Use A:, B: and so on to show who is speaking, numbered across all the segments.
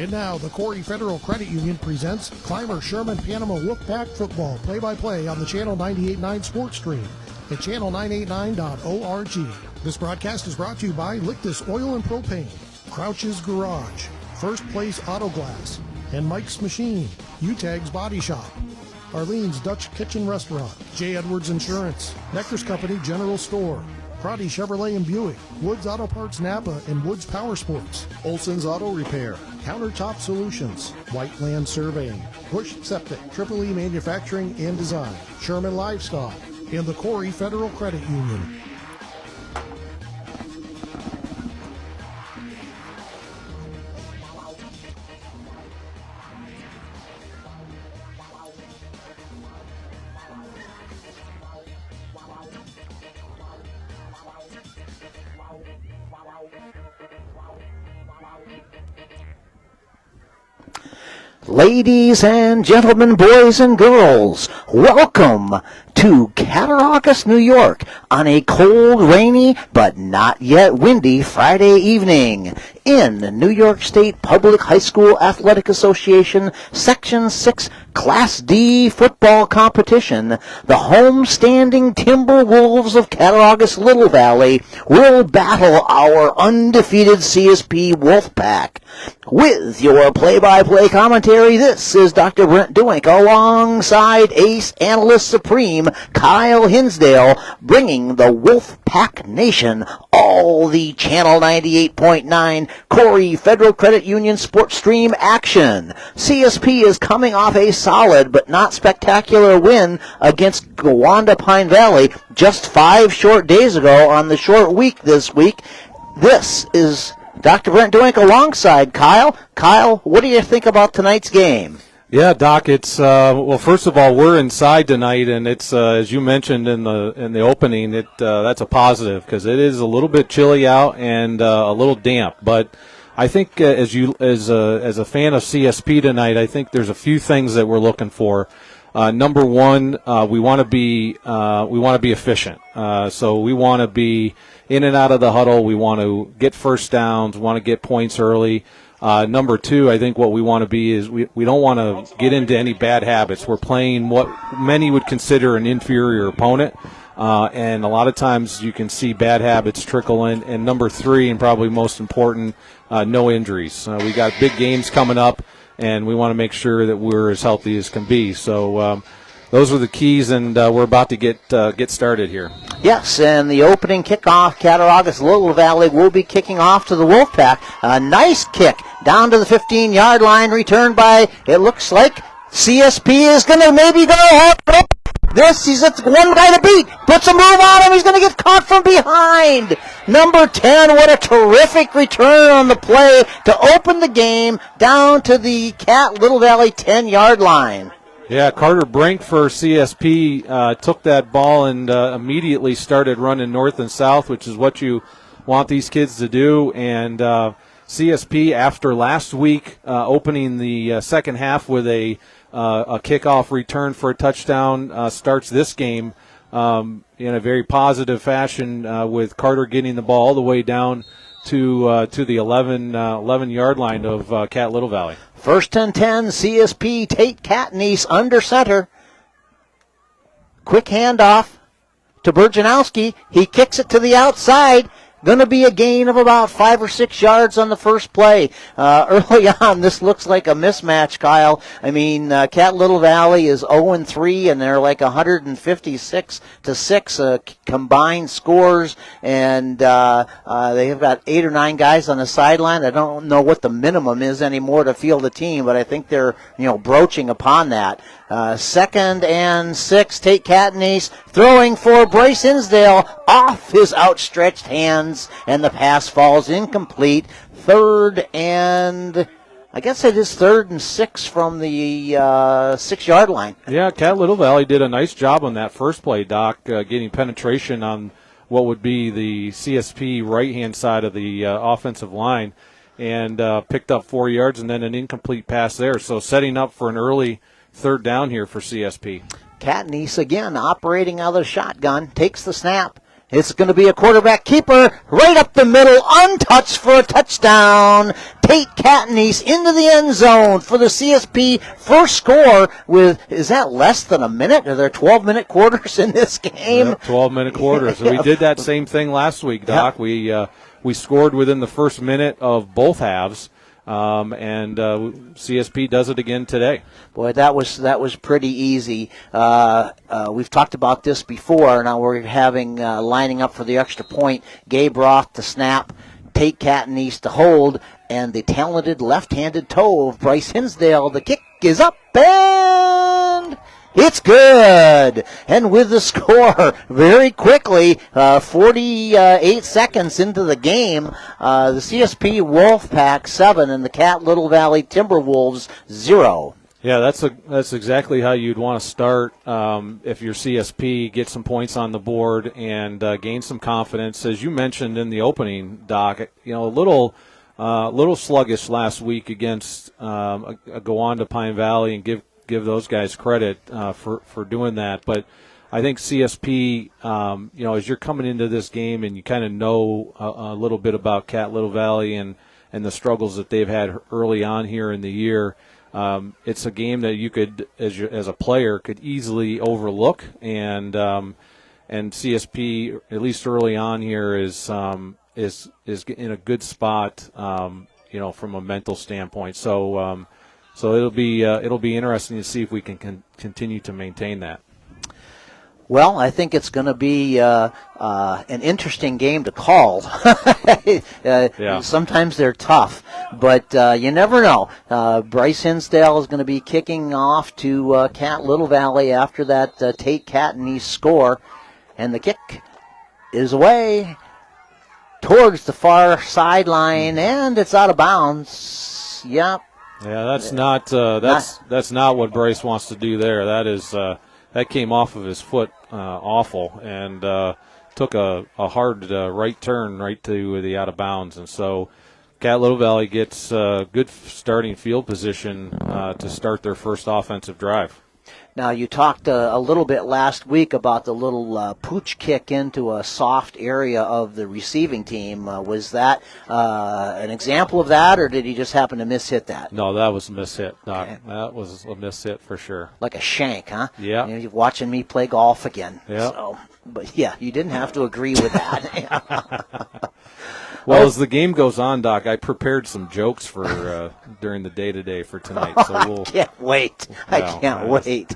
A: And now, the Corry Federal Credit Union presents Clymer Sherman Panama Wolfpack Football, play-by-play on the Channel 98.9 Sports Stream at channel989.org. This broadcast is brought to you by Lictus Oil and Propane, Crouch's Garage, First Place Auto Glass, and Mike's Machine, U-Tag's Body Shop, Arlene's Dutch Kitchen Restaurant, J. Edwards Insurance, Nectar's Company General Store, Proddy Chevrolet and Buick, Woods Auto Parts Napa and Woods Power Sports, Olson's Auto Repair, Countertop Solutions, Whiteland Surveying, Bush Septic, Triple E Manufacturing and Design, Sherman Livestock, and the Corry Federal Credit Union.
B: Ladies and gentlemen, boys and girls, welcome to Cattaraugus, New York on a cold, rainy, but not yet windy Friday evening in the New York State Public High School Athletic Association Section 6 Class D football competition. The homestanding Timberwolves of Cattaraugus Little Valley will battle our undefeated CSP Wolfpack. With your play-by-play commentary, this is Dr. Brent Deuink alongside Ace Analyst Supreme Kyle Hinsdale, bringing the Wolfpack Nation all the Channel 98.9 Corry Federal Credit Union Sports Stream action. CSP is coming off a solid but not spectacular win against Gowanda Pine Valley just 5 short days ago on the short week this week. This is Dr. Brent Deuink alongside Kyle. Kyle, what do you think about tonight's game?
C: Yeah, Doc, it's well. First of all, we're inside tonight, and it's as you mentioned in the opening. That's a positive because it is a little bit chilly out and a little damp. But I think as a fan of CSP tonight, I think there's a few things that we're looking for. Number one, we want to be efficient. So we want to be in and out of the huddle. We want to get first downs. We want to get points early. Number two, I think what we want to be is we don't want to get into any bad habits. We're playing what many would consider an inferior opponent, and a lot of times you can see bad habits trickle in. And number three, and probably most important, no injuries. We got big games coming up, and we want to make sure that we're as healthy as can be. So those are the keys, and we're about to get started here.
B: Yes, and the opening kickoff, Cattaraugus Little Valley will be kicking off to the Wolfpack. A nice kick down to the 15-yard line, returned by, it looks like CSP is going to maybe go up. This, he's at one guy to beat. Puts a move on him. He's going to get caught from behind. Number 10, what a terrific return on the play to open the game down to the Cat Little Valley 10-yard line.
C: Yeah, Carter Brink for CSP took that ball and immediately started running north and south, which is what you want these kids to do. And CSP, after last week opening the second half with a kickoff return for a touchdown, starts this game in a very positive fashion with Carter getting the ball all the way down to the 11-yard line of Cat Little Valley.
B: First and 10, CSP, Tate Katniss under center. Quick handoff to Berjanowski. He kicks it to the outside. Going to be a gain of about 5 or 6 yards on the first play. Early on, this looks like a mismatch, Kyle. I mean, Cat Little Valley is 0-3, and they're like 156-6 combined scores, and they have got 8 or 9 guys on the sideline. I don't know what the minimum is anymore to field a team, but I think they're broaching upon that. Second and 6, Tate Katniss throwing for Bryce Hinsdale off his outstretched hands, and the pass falls incomplete. Third and, I guess it is 3rd and 6 from the 6-yard line.
C: Yeah, Cat Little Valley did a nice job on that first play, Doc, getting penetration on what would be the CSP right-hand side of the offensive line, and picked up 4 yards and then an incomplete pass there. So setting up for an early third down here for CSP.
B: Katniss again operating out of the shotgun, takes the snap, It's going to be a quarterback keeper right up the middle, untouched for a touchdown. Tate Catanese into the end zone for the CSP first score with, is that less than a minute? Are there 12-minute quarters in this game?
C: Yep, 12-minute quarters. We did that same thing last week, Doc.
B: Yep.
C: We scored within the first minute of both halves. And CSP does it again today.
B: Boy, that was pretty easy. We've talked about this before. Now we're having lining up for the extra point. Gabe Roth to snap, Tate Catanese to hold, and the talented left-handed toe of Bryce Hinsdale. The kick is up and it's good. And with the score very quickly, 48 seconds into the game, the CSP Wolfpack 7 and the Cat Little Valley Timberwolves 0.
C: Yeah, that's exactly how you'd want to start if your CSP gets some points on the board and gain some confidence. As you mentioned in the opening, Doc, a little sluggish last week against go on to Pine Valley and give those guys credit for doing that. But I think CSP, as you're coming into this game and you kind of know a little bit about Cat Little Valley and the struggles that they've had early on here in the year, it's a game that you could, as a player, could easily overlook. And CSP, at least early on here, is in a good spot, from a mental standpoint. So it'll be interesting to see if we can continue to maintain that.
B: Well, I think it's going to be an interesting game to call.
C: Yeah.
B: Sometimes they're tough, but you never know. Bryce Hinsdale is going to be kicking off to Cat Little Valley after that Tate Catanese score, and the kick is away towards the far sideline, and it's out of bounds. Yep.
C: Yeah, that's not what Bryce wants to do there. That came off of his foot awful and took a hard right turn right to the out of bounds. And so Cat Little Valley gets good starting field position to start their first offensive drive.
B: Now, you talked a little bit last week about the little pooch kick into a soft area of the receiving team. Was that an example of that, or did he just happen to miss-hit that?
C: No, that was a miss-hit, Doc.
B: Okay.
C: That was a miss-hit for sure.
B: Like a shank, huh?
C: Yeah.
B: You're watching me play golf again.
C: Yeah.
B: So, but, yeah, you didn't have to agree with that.
C: Well, as the game goes on, Doc, I prepared some jokes for during the day-to-day for tonight. So
B: I can't wait. I can't wait.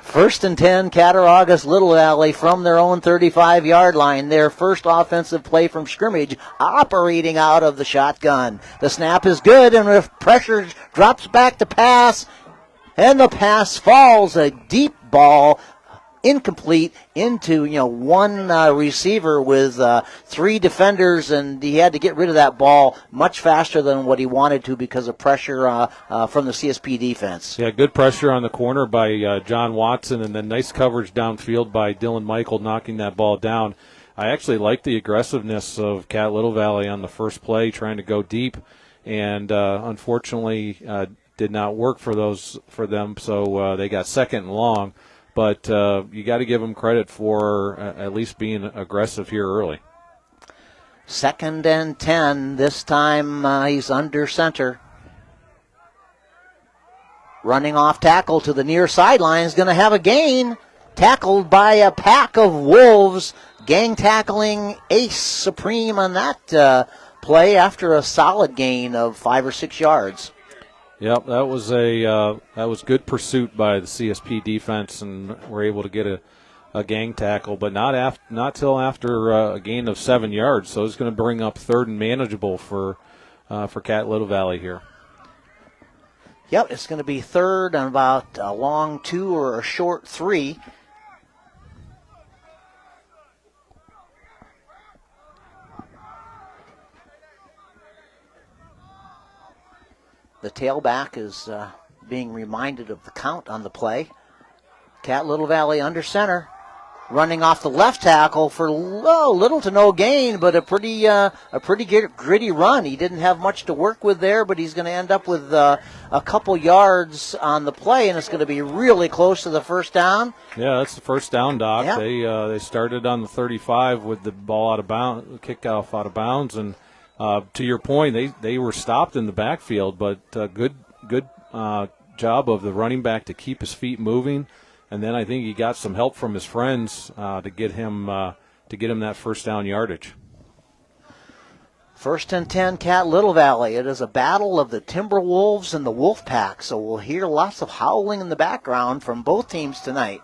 B: First and 10, Cattaraugus Little Valley from their own 35-yard line. Their first offensive play from scrimmage, operating out of the shotgun. The snap is good, and if pressure drops back to pass, and the pass falls, a deep ball, incomplete into one receiver with three defenders, and he had to get rid of that ball much faster than what he wanted to because of pressure from the CSP defense.
C: Yeah, good pressure on the corner by John Watson, and then nice coverage downfield by Dylan Michael knocking that ball down. I actually like the aggressiveness of Cat Little Valley on the first play, trying to go deep, and unfortunately did not work for them, so they got second and long. But you got to give him credit for at least being aggressive here early.
B: Second and 10. This time he's under center. Running off tackle to the near sideline is going to have a gain. Tackled by a pack of wolves. Gang tackling Ace Supreme on that play after a solid gain of 5 or 6 yards.
C: Yep, that was good pursuit by the CSP defense, and we're able to get a gang tackle, but not till after a gain of 7 yards. So it's going to bring up third and manageable for Cat Little Valley here.
B: Yep, it's going to be third on about a long 2 or a short 3. The tailback is being reminded of the count on the play. Cat Little Valley under center. running off the left tackle for little to no gain, but a pretty gritty run. He didn't have much to work with there, but he's going to end up with a couple yards on the play, and it's going to be really close to the first down.
C: Yeah, that's the first down, Doc.
B: Yeah.
C: They started on the 35 with the ball out of bounds, kickoff out of bounds, and to your point, they were stopped in the backfield, but good job of the running back to keep his feet moving, and then I think he got some help from his friends to get him that first down yardage.
B: 1st and 10, Cat Little Valley. It is a battle of the Timberwolves and the Wolfpack, so we'll hear lots of howling in the background from both teams tonight.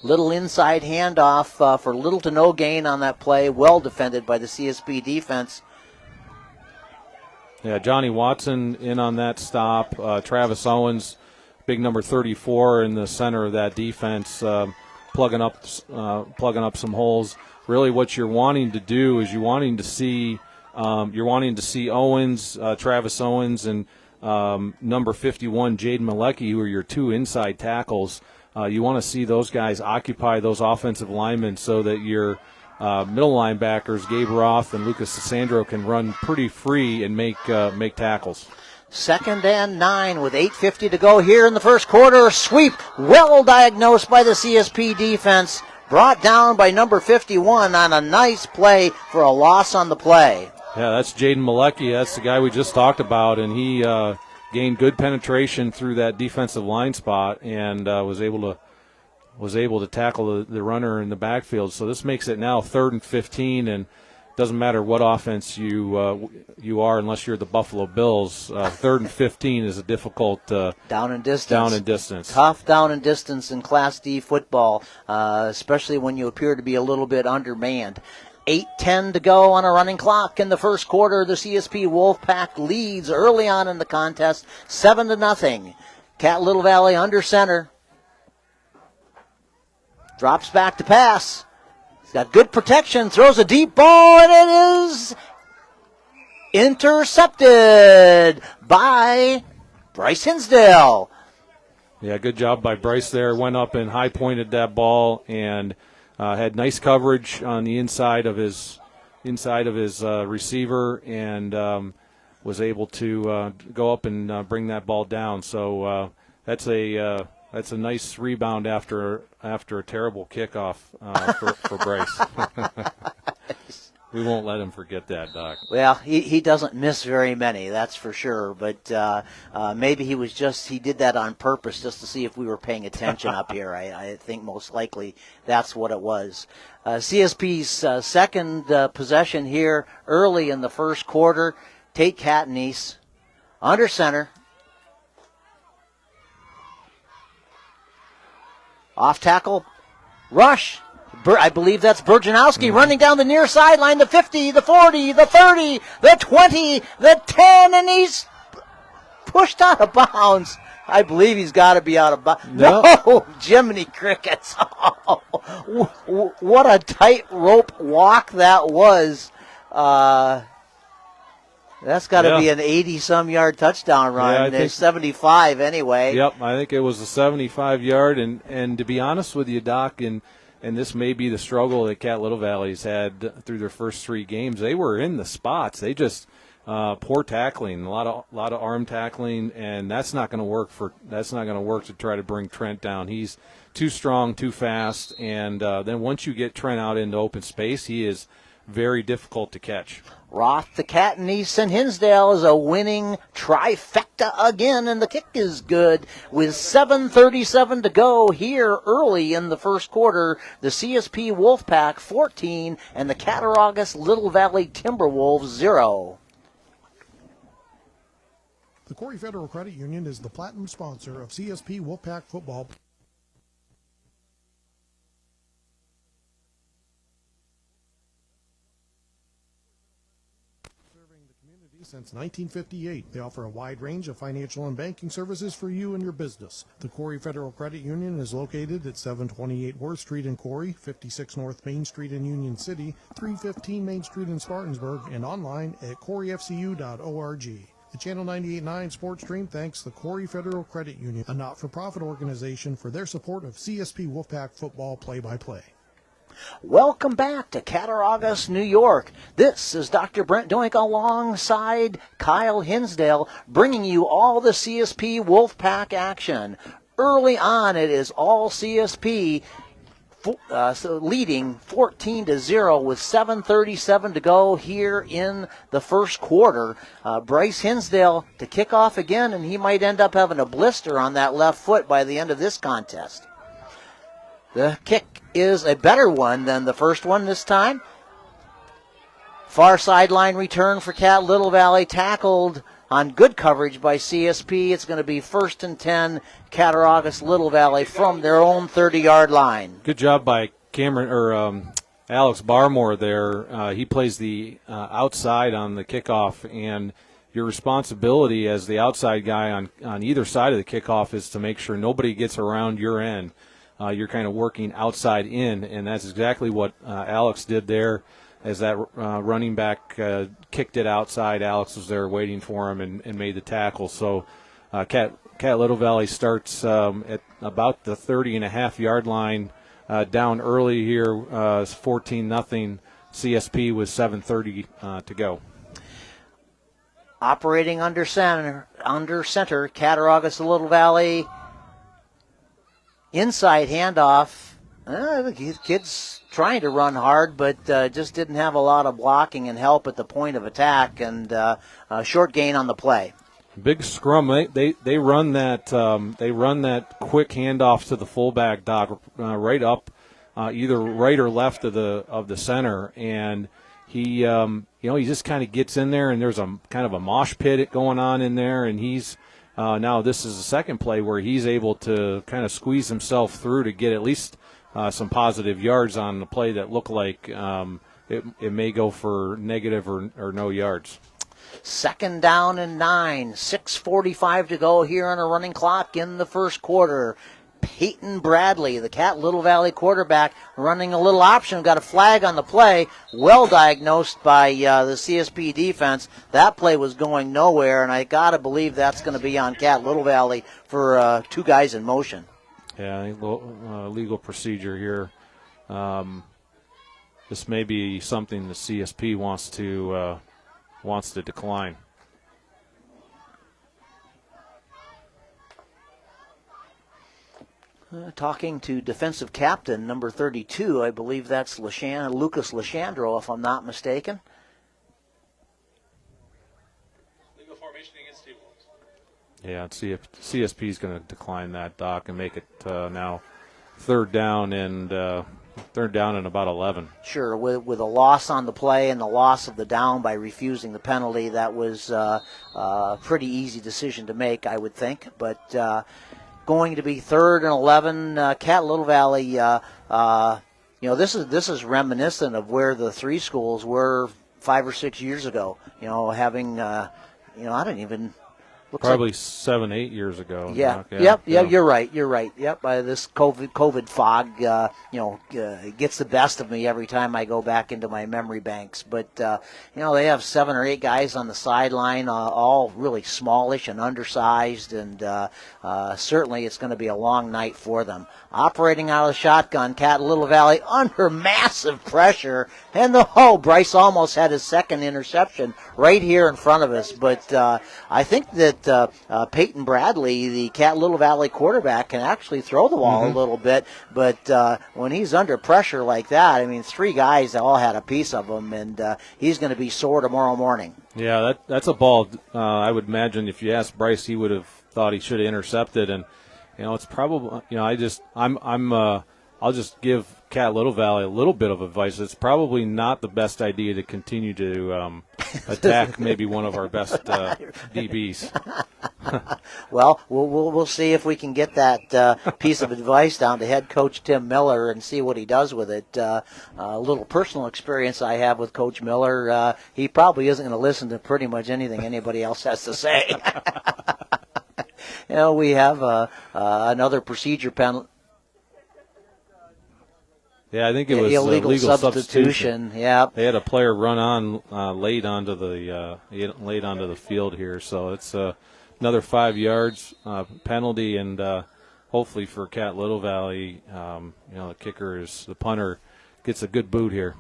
B: Little inside handoff for little to no gain on that play, well defended by the CSP defense.
C: Yeah, Johnny Watson in on that stop. Travis Owens, big number 34 in the center of that defense, plugging up some holes. Really, what you're wanting to do is you're wanting to see Owens, Travis Owens, and number 51, Jaden Malecki, who are your two inside tackles. You want to see those guys occupy those offensive linemen so that your middle linebackers, Gabe Roth and Lucas Sandro, can run pretty free and make tackles.
B: 2nd and 9 with 8:50 to go here in the first quarter. Sweep, well diagnosed by the CSP defense. Brought down by number 51 on a nice play for a loss on the play.
C: Yeah, that's Jaden Malecki. That's the guy we just talked about, and he gained good penetration through that defensive line spot and was able to tackle the runner in the backfield. So this makes it now 3rd and 15, and doesn't matter what offense you are, unless you're the Buffalo Bills. 3rd and 15 is a difficult
B: down and distance. Tough down and distance in Class D football, especially when you appear to be a little bit undermanned. 8:10 to go on a running clock in the first quarter. The CSP Wolfpack leads early on in the contest, 7-0. Cat Little Valley under center. Drops back to pass. He's got good protection, throws a deep ball, and it is intercepted by Bryce Hinsdale.
C: Yeah, good job by Bryce there. Went up and high-pointed that ball and had nice coverage on the inside of his receiver and was able to go up and bring that ball down. So that's a nice rebound after a terrible kickoff for Bryce. We won't let him forget that, Doc.
B: Well, he doesn't miss very many, that's for sure. But maybe he did that on purpose just to see if we were paying attention up here. I think most likely that's what it was. CSP's second possession here early in the first quarter. Tate Catanese under center. Off tackle, rush. I believe that's Burjanowski running down the near sideline, the 50, the 40, the 30, the 20, the 10, and he's pushed out of bounds. I believe he's got to be out of bounds. No, Jiminy Crickets. Oh, what a tightrope walk that was. That's got to be an 80-some yard touchdown run. There's 75 anyway.
C: Yep, I think it was a 75-yard. And to be honest with you, Doc, and this may be the struggle that Cat Little Valley's had through their first three games. They were in the spots. They just poor tackling, a lot of arm tackling, and that's not going to work to try to bring Trent down. He's too strong, too fast, and then once you get Trent out into open space, he is very difficult to catch.
B: Roth, the Catanese, and Hinsdale is a winning trifecta again, and the kick is good. With 7:37 to go here early in the first quarter, the CSP Wolfpack 14 and the Cattaraugus Little Valley Timberwolves 0.
A: The Corry Federal Credit Union is the platinum sponsor of CSP Wolfpack Football. Since 1958, they offer a wide range of financial and banking services for you and your business. The Corry Federal Credit Union is located at 728 Worth Street in Corry, 56 North Main Street in Union City, 315 Main Street in Spartanburg, and online at corryfcu.org. The Channel 98.9 Sports Stream thanks the Corry Federal Credit Union, a not-for-profit organization, for their support of CSP Wolfpack Football play-by-play.
B: Welcome back to Cattaraugus, New York. This is Dr. Brent Deuink alongside Kyle Hinsdale, bringing you all the CSP Wolfpack action. Early on, it is all CSP, leading 14-0 with 7:37 to go here in the first quarter. Bryce Hinsdale to kick off again, and he might end up having a blister on that left foot by the end of this contest. The kick is a better one than the first one this time. Far sideline return for Cat Little Valley, tackled on good coverage by CSP. It's going to be 1st and 10, Cattaraugus Little Valley from their own 30-yard line.
C: Good job by Alex Barmore there. He plays the outside on the kickoff, and your responsibility as the outside guy on either side of the kickoff is to make sure nobody gets around your end. You're kind of working outside in, and that's exactly what Alex did there. As that running back kicked it outside, Alex was there waiting for him and made the tackle. So Cat Little Valley starts at about the 30.5-yard line, down early here, 14-0. CSP with 7:30 to go.
B: Operating under center, Cattaraugus Little Valley. Inside handoff. The kid's trying to run hard, but just didn't have a lot of blocking and help at the point of attack, and short gain on the play.
C: Big scrum. They run that quick handoff to the fullback, Doc, right up either right or left of the center, and he he just kind of gets in there, and there's a kind of a mosh pit going on in there, and he's. Now this is the second play where he's able to kind of squeeze himself through to get at least some positive yards on the play that look like it may go for negative or no yards.
B: 2nd down and 9, 6:45 to go here on a running clock in the first quarter. Peyton Bradley, the Cat Little Valley quarterback, running a little option, got a flag on the play, well diagnosed by the CSP defense. That play was going nowhere, and I got to believe that's going to be on Cat Little Valley for 2 guys in motion.
C: Yeah, legal procedure here. This may be something the CSP wants to decline.
B: Talking to defensive captain number 32, I believe that's Lucas Lashandro, if I'm not mistaken.
D: Legal formation against Steve Wolves.
C: Yeah, CSP is going to decline that, Doc, and make it now third down and about 11.
B: Sure, with a loss on the play and the loss of the down by refusing the penalty, that was a pretty easy decision to make, I would think, but. Going to be 3rd and 11. Cat Little Valley. This is reminiscent of where the 3 schools were 5 or 6 years ago. Having I don't even.
C: Probably 7-8 years ago.
B: Yeah. Yep. You're right. Yep. By this COVID fog, gets the best of me every time I go back into my memory banks. But they have 7 or 8 guys on the sideline, all really smallish and undersized, and certainly it's going to be a long night for them. Operating out of the shotgun, Cat Little Valley under massive pressure, and Bryce almost had his second interception right here in front of us. But I think that. Peyton Bradley, the Cat Little Valley quarterback, can actually throw the ball a little bit, but when he's under pressure like that, 3 guys all had a piece of him, and he's going to be sore tomorrow morning.
C: Yeah, that's a ball. I would imagine if you asked Bryce, he would have thought he should have intercepted, and it's probably I'll just give Cat Little Valley a little bit of advice. It's probably not the best idea to continue to attack maybe one of our best DBs.
B: Well, we'll see if we can get that piece of advice down to head coach Tim Miller and see what he does with it. A little personal experience I have with Coach Miller. He probably isn't going to listen to pretty much anything anybody else has to say. We have another procedure penalty.
C: Yeah, I think it was
B: illegal
C: legal
B: substitution. Yeah,
C: they had a player run on late onto the field here, so it's another 5 yards penalty, and hopefully for Cat Little Valley, the punter gets a good boot here.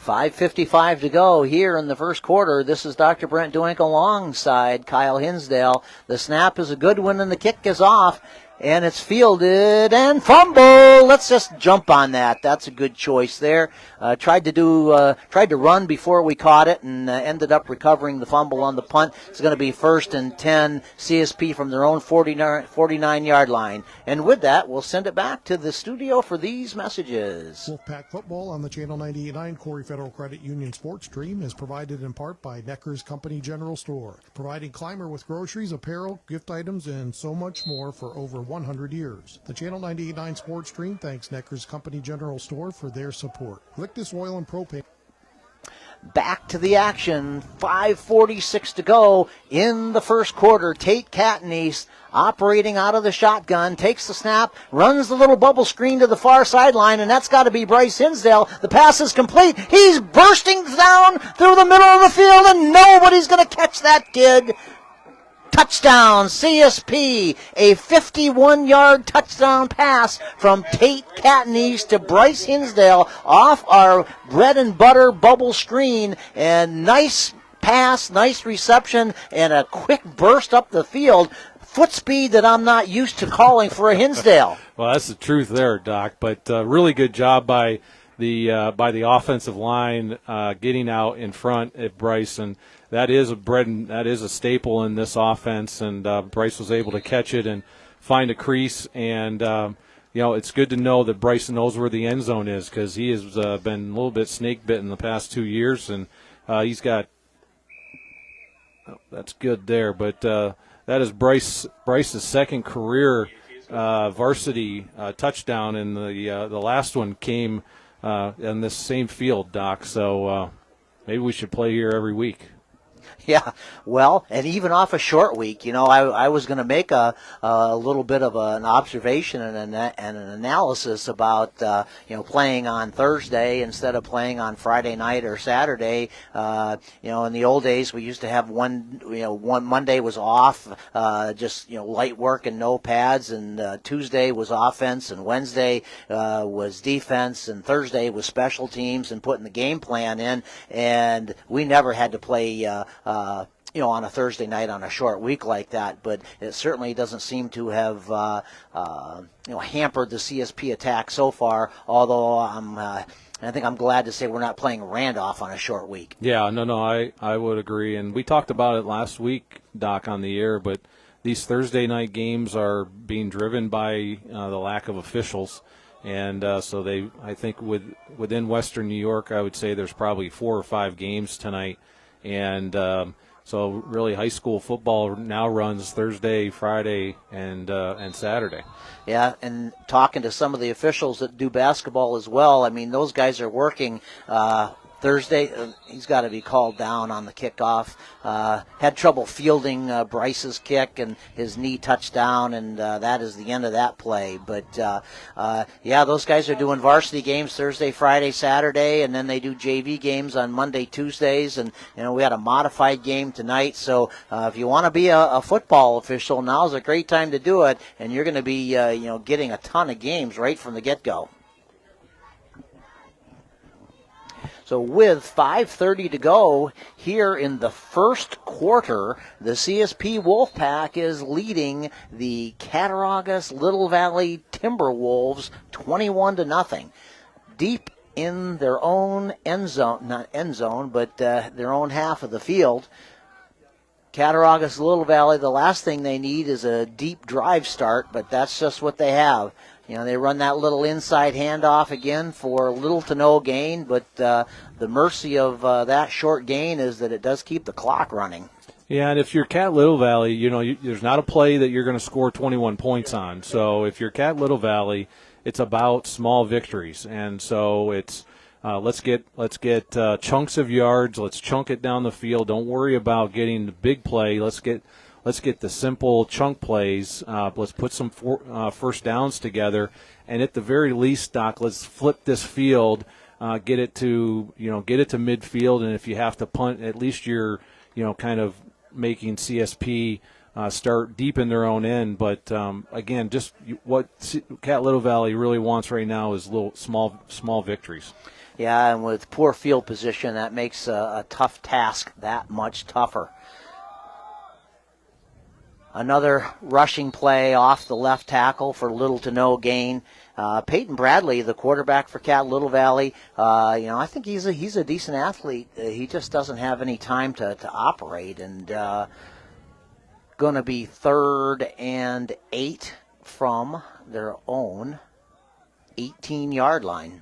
B: 5:55 to go here in the first quarter. This is Dr. Brent Deuink alongside Kyle Hinsdale. The snap is a good one, and the kick is off. And it's fielded and fumble. Let's just jump on that. That's a good choice there. Tried to run before we caught it and ended up recovering the fumble on the punt. It's going to be 1st and 10, CSP from their own 49-yard line. And with that, we'll send it back to the studio for these messages.
A: Wolfpack Football on the Channel 98.9 Corry Federal Credit Union sports stream is provided in part by Necker's Company General Store, providing Clymer with groceries, apparel, gift items, and so much more for over 100 years. The Channel 98.9 sports stream thanks Necker's Company General Store for their support. Victus Oil and Propane.
B: Back to the action. 5:46 to go in the first quarter. Tate Catanese operating out of the shotgun, takes the snap, runs the little bubble screen to the far sideline, and that's got to be Bryce Hinsdale. The pass is complete. He's bursting down through the middle of the field, and nobody's going to catch that kid. Touchdown, CSP, a 51-yard touchdown pass from Tate Catanese to Bryce Hinsdale off our bread and butter bubble screen, and nice pass, nice reception, and a quick burst up the field. Foot speed that I'm not used to calling for a Hinsdale.
C: Well, that's the truth there, Doc, but really good job by the offensive line getting out in front at Bryce, and that is a staple in this offense, and Bryce was able to catch it and find a crease, and it's good to know that Bryce knows where the end zone is, because he has been a little bit snake bitten the past 2 years, and he's got that's good there, but that is Bryce's second career varsity touchdown, and the last one came in this same field, Doc. So maybe we should play here every week.
B: Yeah, well, and even off a short week, I was going to make a little bit of an observation and an analysis about, playing on Thursday instead of playing on Friday night or Saturday. In the old days, we used to have one Monday was off, just light work and no pads, and Tuesday was offense, and Wednesday was defense, and Thursday was special teams and putting the game plan in, and we never had to play on a Thursday night on a short week like that, but it certainly doesn't seem to have hampered the CSP attack so far, although I think I'm glad to say we're not playing Randolph on a short week.
C: Yeah, no, I would agree, and we talked about it last week, Doc, on the air, but these Thursday night games are being driven by the lack of officials. And so I think within Western New York, I would say there's probably 4 or 5 games tonight. And so really high school football now runs Thursday, Friday, and Saturday.
B: Yeah, and talking to some of the officials that do basketball as well, I mean, those guys are working Thursday. He's got to be called down on the kickoff. Had trouble fielding Bryce's kick, and his knee touched down, and that is the end of that play. But, those guys are doing varsity games Thursday, Friday, Saturday, and then they do JV games on Monday, Tuesdays, and, we had a modified game tonight. So if you want to be a football official, now's a great time to do it, and you're going to be, getting a ton of games right from the get-go. So with 5:30 to go here in the first quarter, the CSP Wolfpack is leading the Cattaraugus Little Valley Timberwolves 21-0. Deep in their own end zone, not end zone, but their own half of the field. Cattaraugus Little Valley, the last thing they need is a deep drive start, but that's just what they have. They run that little inside handoff again for little to no gain, but the mercy of that short gain is that it does keep the clock running.
C: Yeah, and if you're Cat Little Valley, there's not a play that you're going to score 21 points on. So if you're Cat Little Valley, it's about small victories, and so it's let's get chunks of yards. Let's chunk it down the field. Don't worry about getting the big play. Let's let's get the simple chunk plays. Let's put some first downs together, and at the very least, Doc, let's flip this field, get it to midfield, and if you have to punt, at least you're kind of making CSP start deep in their own end. But again, just what Cat Little Valley really wants right now is little small victories.
B: Yeah, and with poor field position, that makes a tough task that much tougher. Another rushing play off the left tackle for little to no gain. Peyton Bradley, the quarterback for Cat Little Valley, I think he's a decent athlete. He just doesn't have any time to operate, and going to be 3rd and 8 from their own 18-yard line.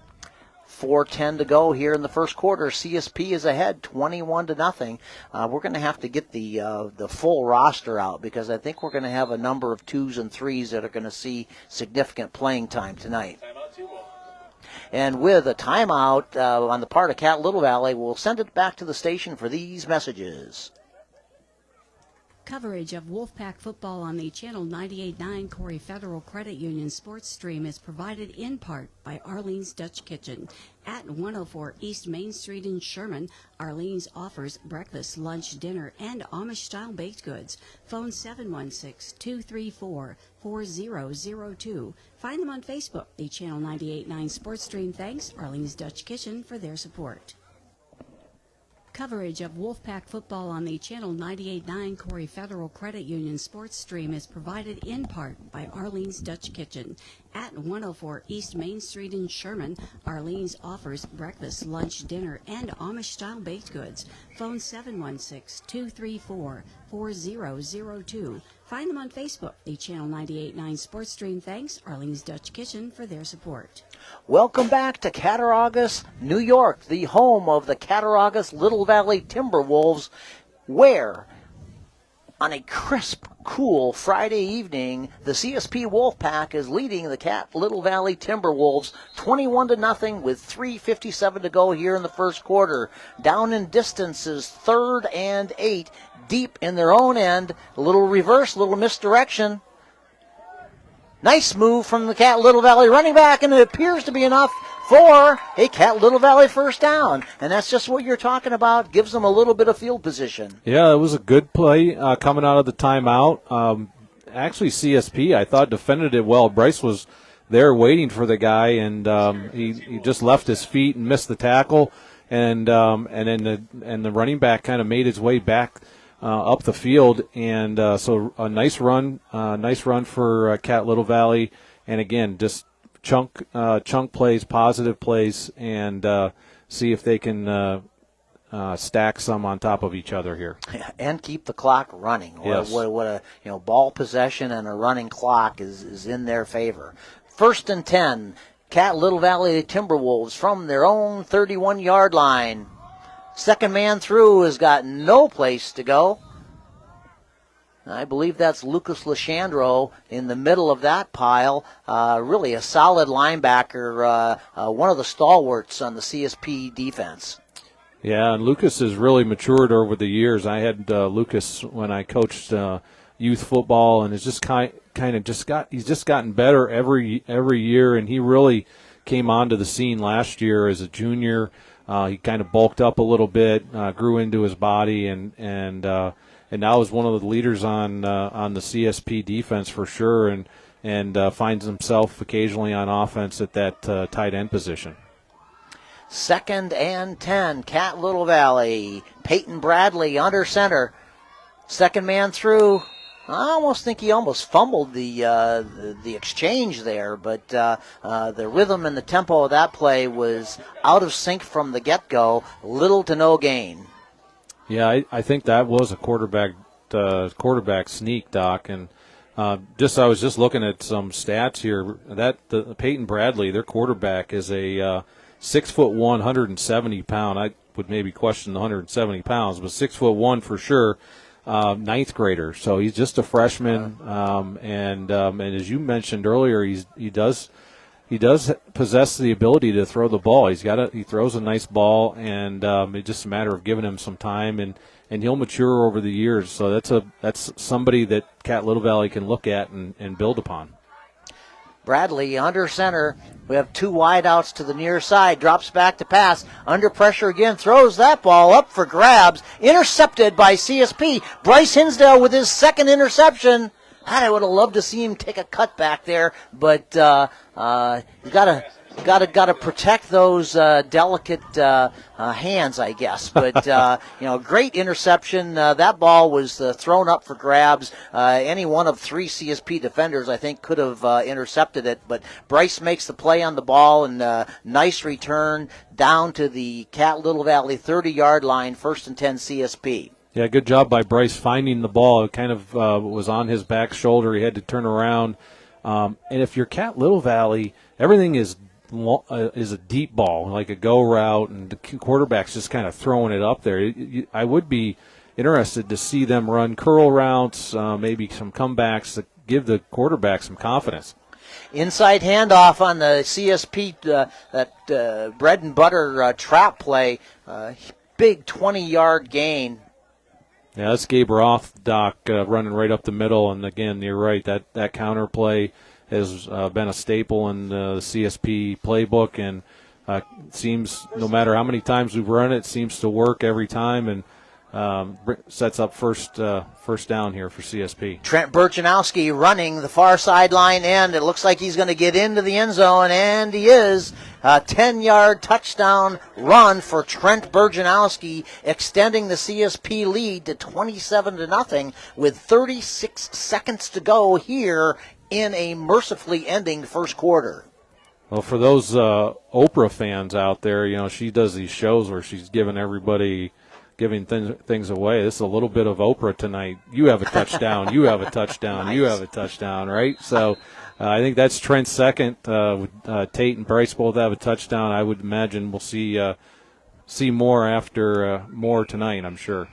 B: 4:10 to go here in the first quarter. CSP is ahead 21-0. We're going to have to get the full roster out, because I think we're going to have a number of 2s and 3s that are going to see significant playing time tonight. And with a timeout on the part of Cat Little Valley, we'll send it back to the station for these messages.
E: Coverage of Wolfpack football on the Channel 98.9 Corry Federal Credit Union sports stream is provided in part by Arlene's Dutch Kitchen. At 104 East Main Street in Sherman, Arlene's offers breakfast, lunch, dinner, and Amish-style baked goods. Phone 716-234-4002. Find them on Facebook. The Channel 98.9 sports stream thanks Arlene's Dutch Kitchen for their support. Coverage of Wolfpack football on the Channel 98.9 Corry Federal Credit Union sports stream is provided in part by Arlene's Dutch Kitchen. At 104 East Main Street in Sherman, Arlene's offers breakfast, lunch, dinner, and Amish-style baked goods. Phone 716-234-4002. Find them on Facebook. The Channel 98.9 sports stream thanks Arlene's Dutch Kitchen for their support.
B: Welcome back to Cattaraugus, New York, the home of the Cattaraugus Little Valley Timberwolves, where on a crisp, cool Friday evening, the CSP Wolfpack is leading the Cat Little Valley Timberwolves 21-0 with 3:57 to go here in the first quarter. Down in distance is 3rd and 8, deep in their own end. A little reverse, a little misdirection. Nice move from the Cat Little Valley running back, and it appears to be enough for a Cat Little Valley first down. And that's just what you're talking about. Gives them a little bit of field position.
C: Yeah, it was a good play coming out of the timeout. Actually, CSP, I thought, defended it well. Bryce was there waiting for the guy, and he just left his feet and missed the tackle. And then the running back kind of made his way back up the field, and so a nice run for Cat Little Valley, and again, just chunk plays, positive plays, and see if they can stack some on top of each other here,
B: and keep the clock running.
C: Yes.
B: What a ball possession and a running clock is in their favor. 1st and 10, Cat Little Valley Timberwolves from their own 31-yard line. Second man through has got no place to go. I believe that's Lucas Lechandro in the middle of that pile. Really a solid linebacker, one of the stalwarts on the CSP defense.
C: Yeah, and Lucas has really matured over the years. I had Lucas when I coached youth football, and it's just he's just gotten better every year, and he really came onto the scene last year as a junior. He kind of bulked up a little bit, grew into his body, and now is one of the leaders on the CSP defense for sure, and finds himself occasionally on offense at that tight end position.
B: 2nd and 10, Cat Little Valley. Peyton Bradley under center. Second man through. I almost think he almost fumbled the exchange there, but the rhythm and the tempo of that play was out of sync from the get-go. Little to no gain.
C: Yeah, I think that was a quarterback sneak, Doc, and I was just looking at some stats here. The Peyton Bradley, their quarterback, is a 6'1", 170-pound. I would maybe question the 170 pounds, but 6'1" for sure. 9th grader, so he's just a freshman, and as you mentioned earlier, he does he does possess the ability to throw the ball. He throws a nice ball, and it's just a matter of giving him some time, and he'll mature over the years. So that's somebody that Cat Little Valley can look at and build upon.
B: Bradley under center. We have two wideouts to the near side. Drops back to pass. Under pressure again. Throws that ball up for grabs. Intercepted by CSP. Bryce Hinsdale with his second interception. God, I would have loved to see him take a cut back there, but you gotta protect those delicate hands, I guess. But great interception. That ball was thrown up for grabs. Any one of three CSP defenders, I think, could have intercepted it. But Bryce makes the play on the ball, and nice return down to the Cat Little Valley 30-yard line. 1st and 10 CSP.
C: Yeah, good job by Bryce finding the ball. It kind of was on his back shoulder. He had to turn around. And if you're Cat Little Valley, everything is a deep ball, like a go route, and the quarterback's just kind of throwing it up there. I would be interested to see them run curl routes, maybe some comebacks that give the quarterback some confidence.
B: Inside handoff on the CSP, that bread and butter trap play. Big 20-yard gain.
C: Yeah, that's Gabe Roth, Doc, running right up the middle. And, again, you're right, that counter play has been a staple in the CSP playbook. And seems no matter how many times we've run it, seems to work every time. And sets up first down here for CSP.
B: Trent Burchanowski running the far sideline end. It looks like he's going to get into the end zone, and he is. A 10-yard touchdown run for Trent Burchanowski, extending the CSP lead to 27-0 with 36 seconds to go here in a mercifully ending first quarter.
C: Well, for those Oprah fans out there, she does these shows where she's giving things away. This is a little bit of Oprah tonight. You have a touchdown. You have a touchdown. Nice. You have a touchdown, right? So I think that's Trent's second. Tate and Bryce both have a touchdown. I would imagine we'll see more after more tonight, I'm sure.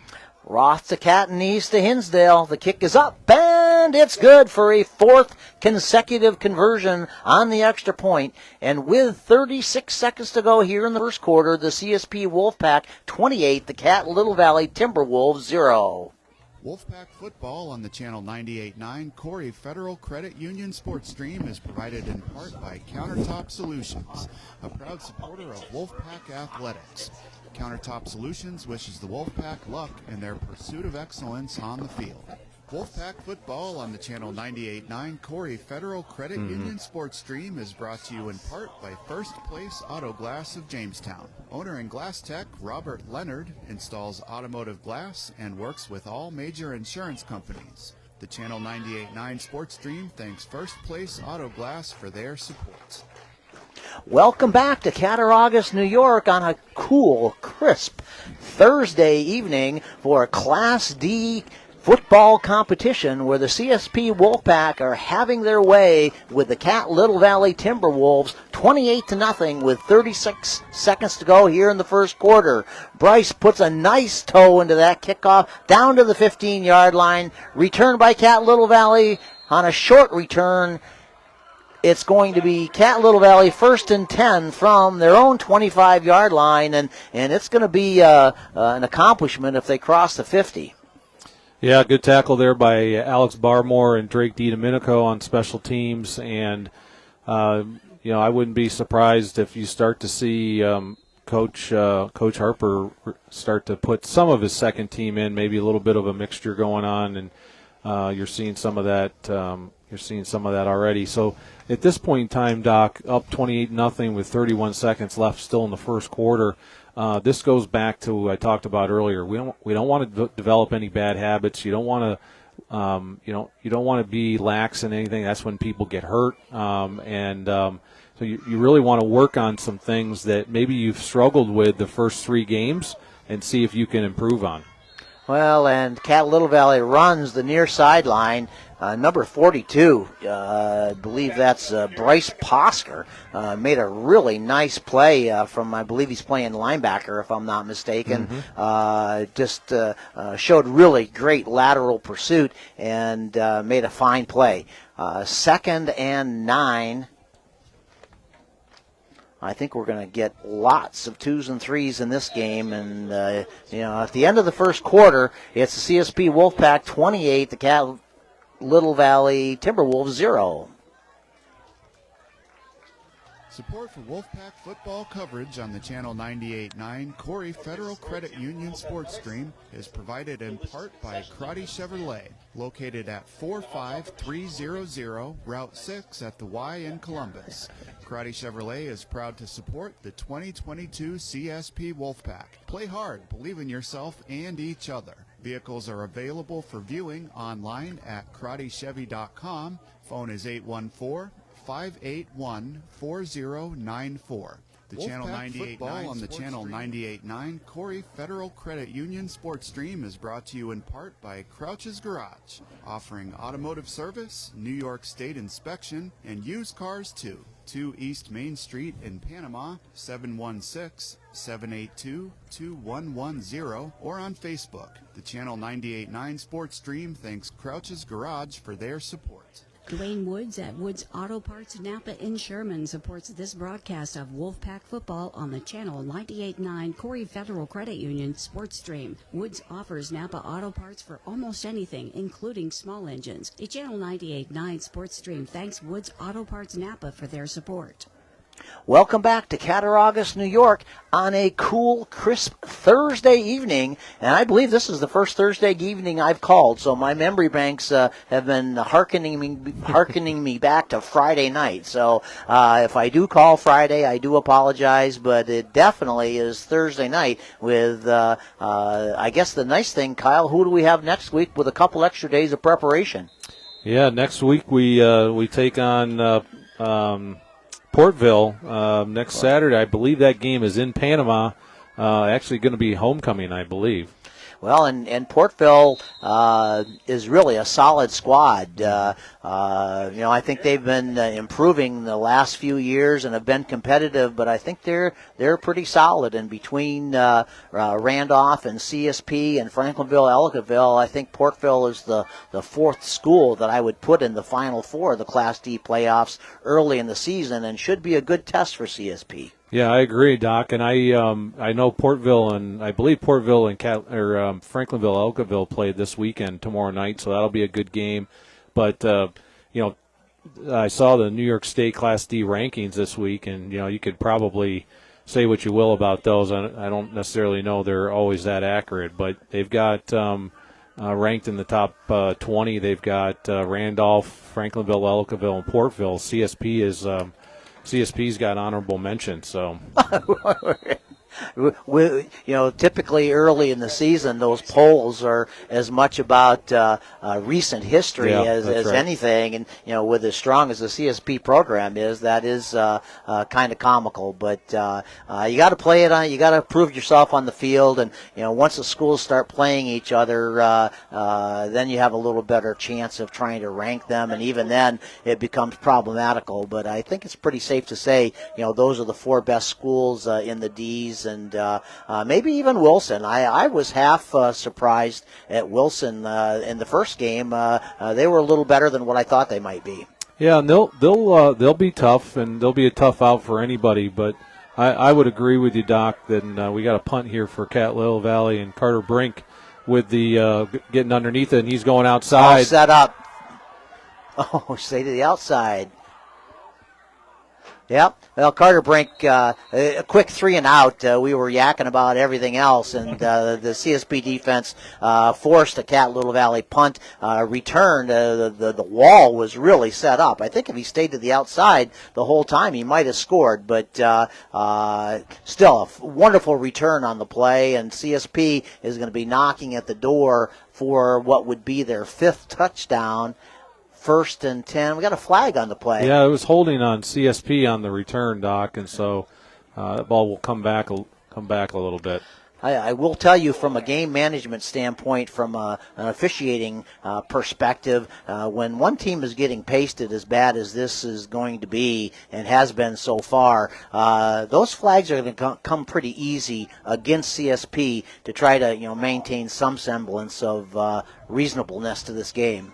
B: Roth to Catanese to Hinsdale. The kick is up, and it's good for a fourth consecutive conversion on the extra point. And with 36 seconds to go here in the first quarter, the CSP Wolfpack 28, the Cat Little Valley Timberwolves 0.
F: Wolfpack football on the Channel 98.9 Corry Federal Credit Union sports stream is provided in part by Countertop Solutions, a proud supporter of Wolfpack athletics. Countertop Solutions wishes the Wolfpack luck in their pursuit of excellence on the field. Wolfpack football on the Channel 98.9 Corry Federal Credit Union sports stream is brought to you in part by First Place Auto Glass of Jamestown. Owner and glass tech Robert Leonard installs automotive glass and works with all major insurance companies. The Channel 98.9 sports stream thanks First Place Auto Glass for their support.
B: Welcome back to Cattaraugus, New York on a cool, crisp Thursday evening for a Class D football competition where the CSP Wolfpack are having their way with the Cat Little Valley Timberwolves 28-0 with 36 seconds to go here in the first quarter. Bryce puts a nice toe into that kickoff down to the 15-yard line. Returned by Cat Little Valley on a short return. It's going to be Cat Little Valley 1st and 10 from their own 25-yard line, and it's going to be an accomplishment if they cross the 50.
C: Yeah, good tackle there by Alex Barmore and Drake DiDomenico on special teams, and I wouldn't be surprised if you start to see Coach Harper start to put some of his second team in, maybe a little bit of a mixture going on, and you're seeing some of that. You're seeing some of that already. So at this point in time, Doc, up 28-0 with 31 seconds left still in the first quarter. This goes back to what I talked about earlier. We don't want to develop any bad habits. You don't want to you don't want to be lax in anything. That's when people get hurt. So you really want to work on some things that maybe you've struggled with the first three games and see if you can improve on.
B: Well, and Cat Little Valley runs the near sideline. Number 42, I believe that's Bryce Posker, made a really nice play from, I believe he's playing linebacker, if I'm not mistaken. Just showed really great lateral pursuit and made a fine play. 2nd and 9. I think we're going to get lots of 2s and 3s in this game. And, at the end of the first quarter, it's the CSP Wolfpack 28, the Little Valley Timberwolves 0.
F: Support for Wolfpack football coverage on the Channel 98.9 Corry Federal Credit Union sports stream is provided in part by Corry Chevrolet, located at 45300 Route 6 at the Y in Columbus. Corry Chevrolet is proud to support the 2022 CSP Wolfpack. Play hard, believe in yourself and each other. Vehicles are available for viewing online at CorryChevy.com. Phone is 814-581-4094. The Channel 98.9 on the Channel 98.9 Corry Federal Credit Union sports stream is brought to you in part by Crouch's Garage, offering automotive service, New York State inspection, and used cars too. 2 East Main Street in Panama, 716-782-2110, or on Facebook. The Channel 98.9 sports stream thanks Crouch's Garage for their support.
E: Dwayne Woods at Woods Auto Parts Napa in Sherman supports this broadcast of Wolfpack football on the Channel 98.9 Corry Federal Credit Union sports stream. Woods offers Napa auto parts for almost anything, including small engines. The Channel 98.9 sports stream thanks Woods Auto Parts Napa for their support.
B: Welcome back to Cattaraugus, New York on a cool, crisp Thursday evening. And I believe this is the first Thursday evening I've called, so my memory banks have been hearkening me back to Friday night. So if I do call Friday, I do apologize, but it definitely is Thursday night with, I guess the nice thing, Kyle, who do we have next week with a couple extra days of preparation?
C: Yeah, next week we take on Portville next Saturday. I believe that game is in Panama. Actually going to be homecoming, I believe.
B: Well, and Portville is really a solid squad. I think they've been improving the last few years and have been competitive, but I think they're pretty solid. And between Randolph and CSP and Franklinville-Ellicottville, I think Portville is the fourth school that I would put in the Final Four of the Class D playoffs early in the season, and should be a good test for CSP.
C: Yeah, I agree, Doc. And I know Portville and I believe Portville and Franklinville-Ellicottville played this weekend tomorrow night, so that'll be a good game. But I saw the New York State Class D rankings this week, and you could probably say what you will about those. I don't necessarily know they're always that accurate, but they've got ranked in the top 20. They've got Randolph, Franklinville-Ellicottville, and Portville. CSP's got honorable mention, so.
B: Typically early in the season, those polls are as much about recent history as right. anything. And, with as strong as the CSP program is, that is kind of comical. But you got to play it on. You got to prove yourself on the field. And, once the schools start playing each other, then you have a little better chance of trying to rank them. And even then, it becomes problematical. But I think it's pretty safe to say, those are the 4 best schools in the D's. And maybe even Wilson. I was half surprised at Wilson in the first game. They were a little better than what I thought they might be.
C: Yeah, and they'll be tough, and they'll be a tough out for anybody. But I would agree with you, Doc, that we got a punt here for Little Valley and Carter Brink with the getting underneath it, and he's going outside.
B: All set up. Oh, stay to the outside. Yep. Well, Carter Brink, a quick 3 and out. We were yakking about everything else, and the CSP defense forced a Little Valley punt return. The wall was really set up. I think if he stayed to the outside the whole time, he might have scored, but still a wonderful return on the play, and CSP is going to be knocking at the door for what would be their 5th touchdown. 1st and 10. We got a flag on the play.
C: Yeah, it was holding on CSP on the return, Doc, and so that ball will come back a little bit.
B: I will tell you from a game management standpoint, from an officiating perspective, when one team is getting pasted as bad as this is going to be and has been so far, those flags are going to come pretty easy against CSP to try to maintain some semblance of reasonableness to this game.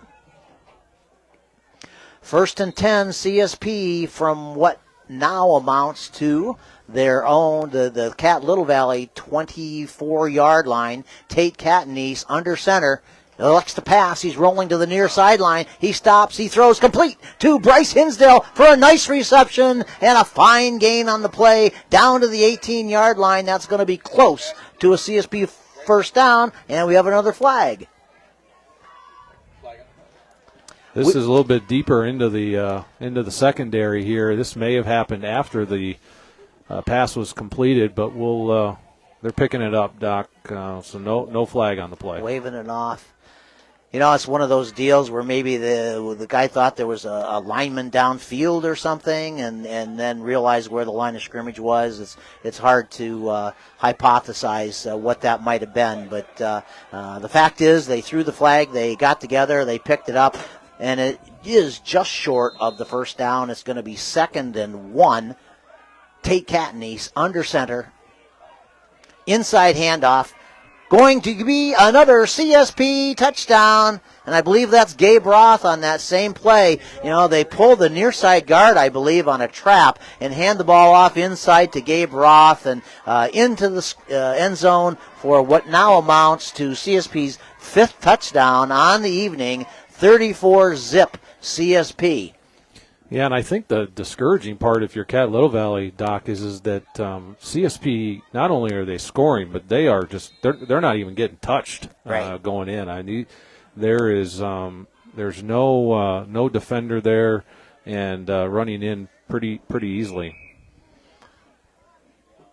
B: 1st and 10, CSP from what now amounts to their own, the Cat Little Valley 24-yard line. Tate Catanese under center. Elects to pass. He's rolling to the near sideline. He stops. He throws complete to Bryce Hinsdale for a nice reception and a fine gain on the play down to the 18-yard line. That's going to be close to a CSP first down, and we have another flag.
C: This is a little bit deeper into the secondary here. This may have happened after the pass was completed, but they're picking it up, Doc. So no flag on the play.
B: Waving it off. You know, it's one of those deals where maybe the guy thought there was a lineman downfield or something, and then realized where the line of scrimmage was. It's hard to hypothesize what that might have been, but the fact is they threw the flag, they got together, they picked it up, and it is just short of the first down. It's going to be 2nd and 1. Tate Catanese under center. Inside handoff. Going to be another CSP touchdown, and I believe that's Gabe Roth on that same play. You know, they pulled the near side guard, I believe, on a trap and hand the ball off inside to Gabe Roth and into the end zone for what now amounts to CSP's 5th touchdown on the evening, 34-zip CSP.
C: Yeah, and I think the discouraging part, if you're Cat Little Valley, Doc, is that CSP, not only are they scoring, but they are just they're not even getting touched going in. There's no defender there, and running in pretty easily.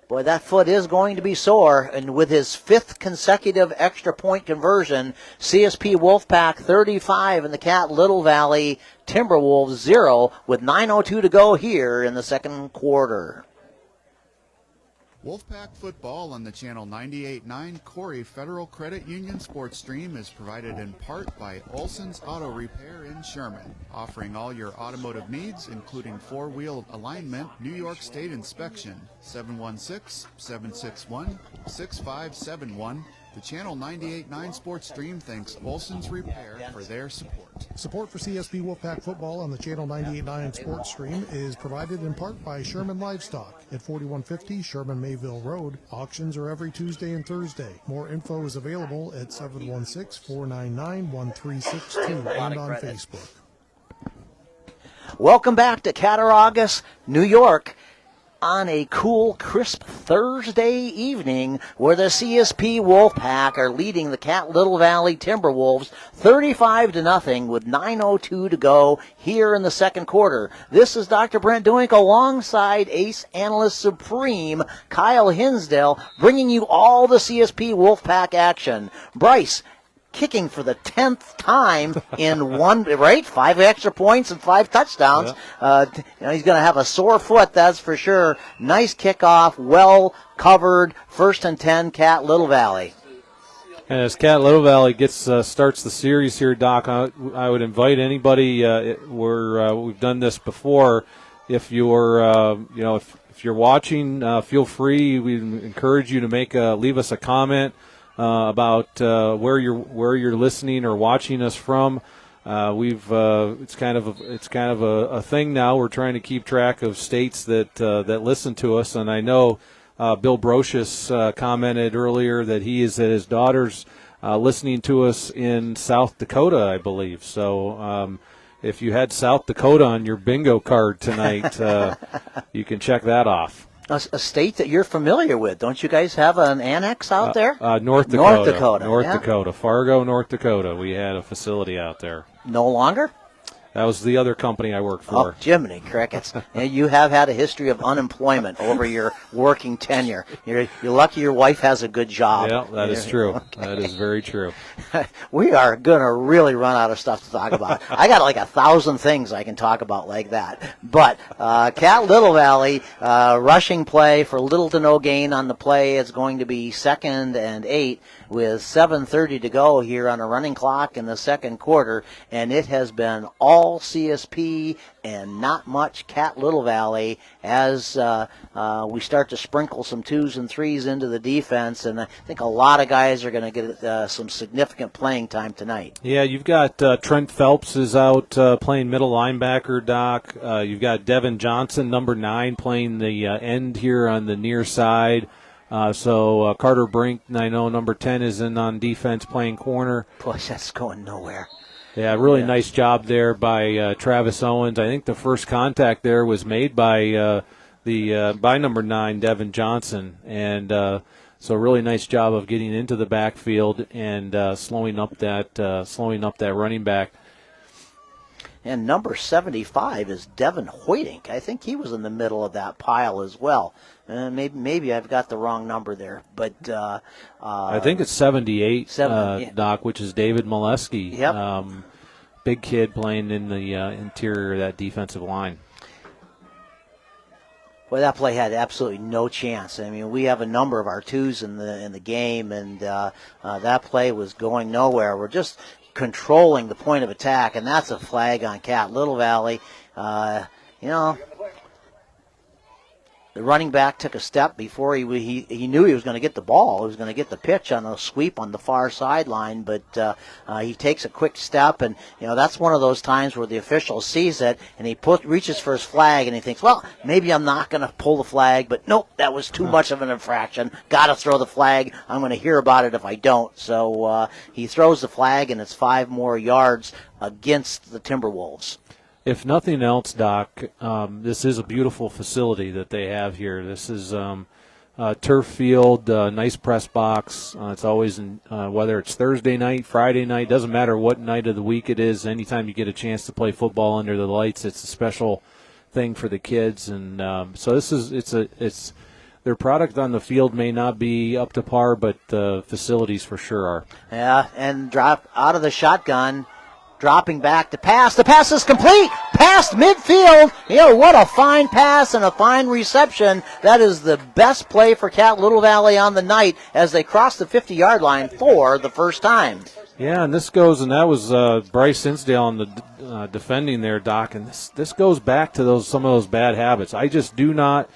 B: Boy, that foot is going to be sore, and with his 5th consecutive extra point conversion, CSP Wolfpack 35 and the Cat Little Valley Timberwolves 0 with 9:02 to go here in the second quarter.
F: Wolfpack football on the Channel 98.9 Corry Federal Credit Union sports stream is provided in part by Olson's Auto Repair in Sherman, offering all your automotive needs, including 4-wheel alignment, New York State inspection, 716-761-6571. The Channel 98.9 sports stream thanks Olson's Repair for their support.
A: Support for CSP Wolfpack football on the Channel 98.9 sports stream is provided in part by Sherman Livestock at 4150 Sherman Mayville Road. Auctions are every Tuesday and Thursday. More info is available at 716-499-1362 and on Facebook.
B: Welcome back to Cattaraugus, New York, on a cool, crisp Thursday evening where the CSP Wolfpack are leading the Cat Little Valley Timberwolves 35-0 with 9:02 to go here in the second quarter. This is Dr. Brent Deuink alongside Ace Analyst Supreme Kyle Hinsdale, bringing you all the CSP Wolfpack action. Bryce, kicking for the 10th time in 5 extra points and 5 touchdowns. Yeah. He's going to have a sore foot, that's for sure. Nice kickoff, well covered, 1st and 10, Cat Little Valley.
C: And as Cat Little Valley starts the series here, Doc, I would invite anybody. We've done this before. If you're, if you're watching, feel free. We encourage you to leave us a comment about where you're listening or watching us from. It's kind of a thing now. We're trying to keep track of states that listen to us, and I know Bill Brocious commented earlier that he is at his daughter's listening to us in South Dakota, I believe. So if you had South Dakota on your bingo card tonight, you can check that off.
B: A state that you're familiar with. Don't you guys have an annex out there?
C: North Dakota.
B: North
C: Dakota. Fargo, North Dakota. We had a facility out there.
B: No longer?
C: That was the other company I worked for.
B: Oh, Jiminy Crickets. And you have had a history of unemployment over your working tenure. You're lucky your wife has a good job.
C: Yeah, that is true. Okay. That is very true.
B: We are going to really run out of stuff to talk about. I got like 1,000 things I can talk about like that. But Cat Little Valley, rushing play for little to no gain on the play. It's going to be 2nd and 8 with 7:30 to go here on a running clock in the second quarter. And it has been all all CSP and not much Cat Little Valley as we start to sprinkle some 2s and 3s into the defense, and I think a lot of guys are going to get some significant playing time tonight.
C: Yeah, you've got Trent Phelps is out playing middle linebacker, Doc. You've got Devin Johnson, number 9, playing the end here on the near side. So Carter Brink, I know, number 10, is in on defense playing corner.
B: Boy, that's going nowhere.
C: Yeah, really nice job there by Travis Owens. I think the first contact there was made by by number 9, Devin Johnson, and so really nice job of getting into the backfield and slowing up that running back.
B: And number 75 is Devin Deuink. I think he was in the middle of that pile as well. Maybe I've got the wrong number there, but
C: I think it's 78,
B: yeah.
C: Doc, which is David Molesky.
B: Yep.
C: Big kid playing in the interior of that defensive line.
B: Well, that play had absolutely no chance. I mean, we have a number of our 2s in the game, and that play was going nowhere. We're just controlling the point of attack, and that's a flag on Cat Little Valley. The running back took a step before he knew he was going to get the ball. He was going to get the pitch on a sweep on the far sideline, but he takes a quick step, and that's one of those times where the official sees it and he reaches for his flag and he thinks, well, maybe I'm not going to pull the flag, but nope, that was too much of an infraction. Got to throw the flag. I'm going to hear about it if I don't. So he throws the flag, and it's 5 more yards against the Timberwolves.
C: If nothing else, Doc, this is a beautiful facility that they have here. This is turf field, nice press box. It's always, whether it's Thursday night, Friday night, doesn't matter what night of the week it is. Anytime you get a chance to play football under the lights, it's a special thing for the kids. And so it's their product on the field may not be up to par, but the facilities for sure are.
B: Yeah, and drop out of the shotgun. Dropping back to pass. The pass is complete. Past midfield. What a fine pass and a fine reception. That is the best play for Cat Little Valley on the night as they cross the 50-yard line for the first time.
C: Yeah, and that was Bryce Sinsdale on the defending there, Doc. And this goes back to some of those bad habits. I just do not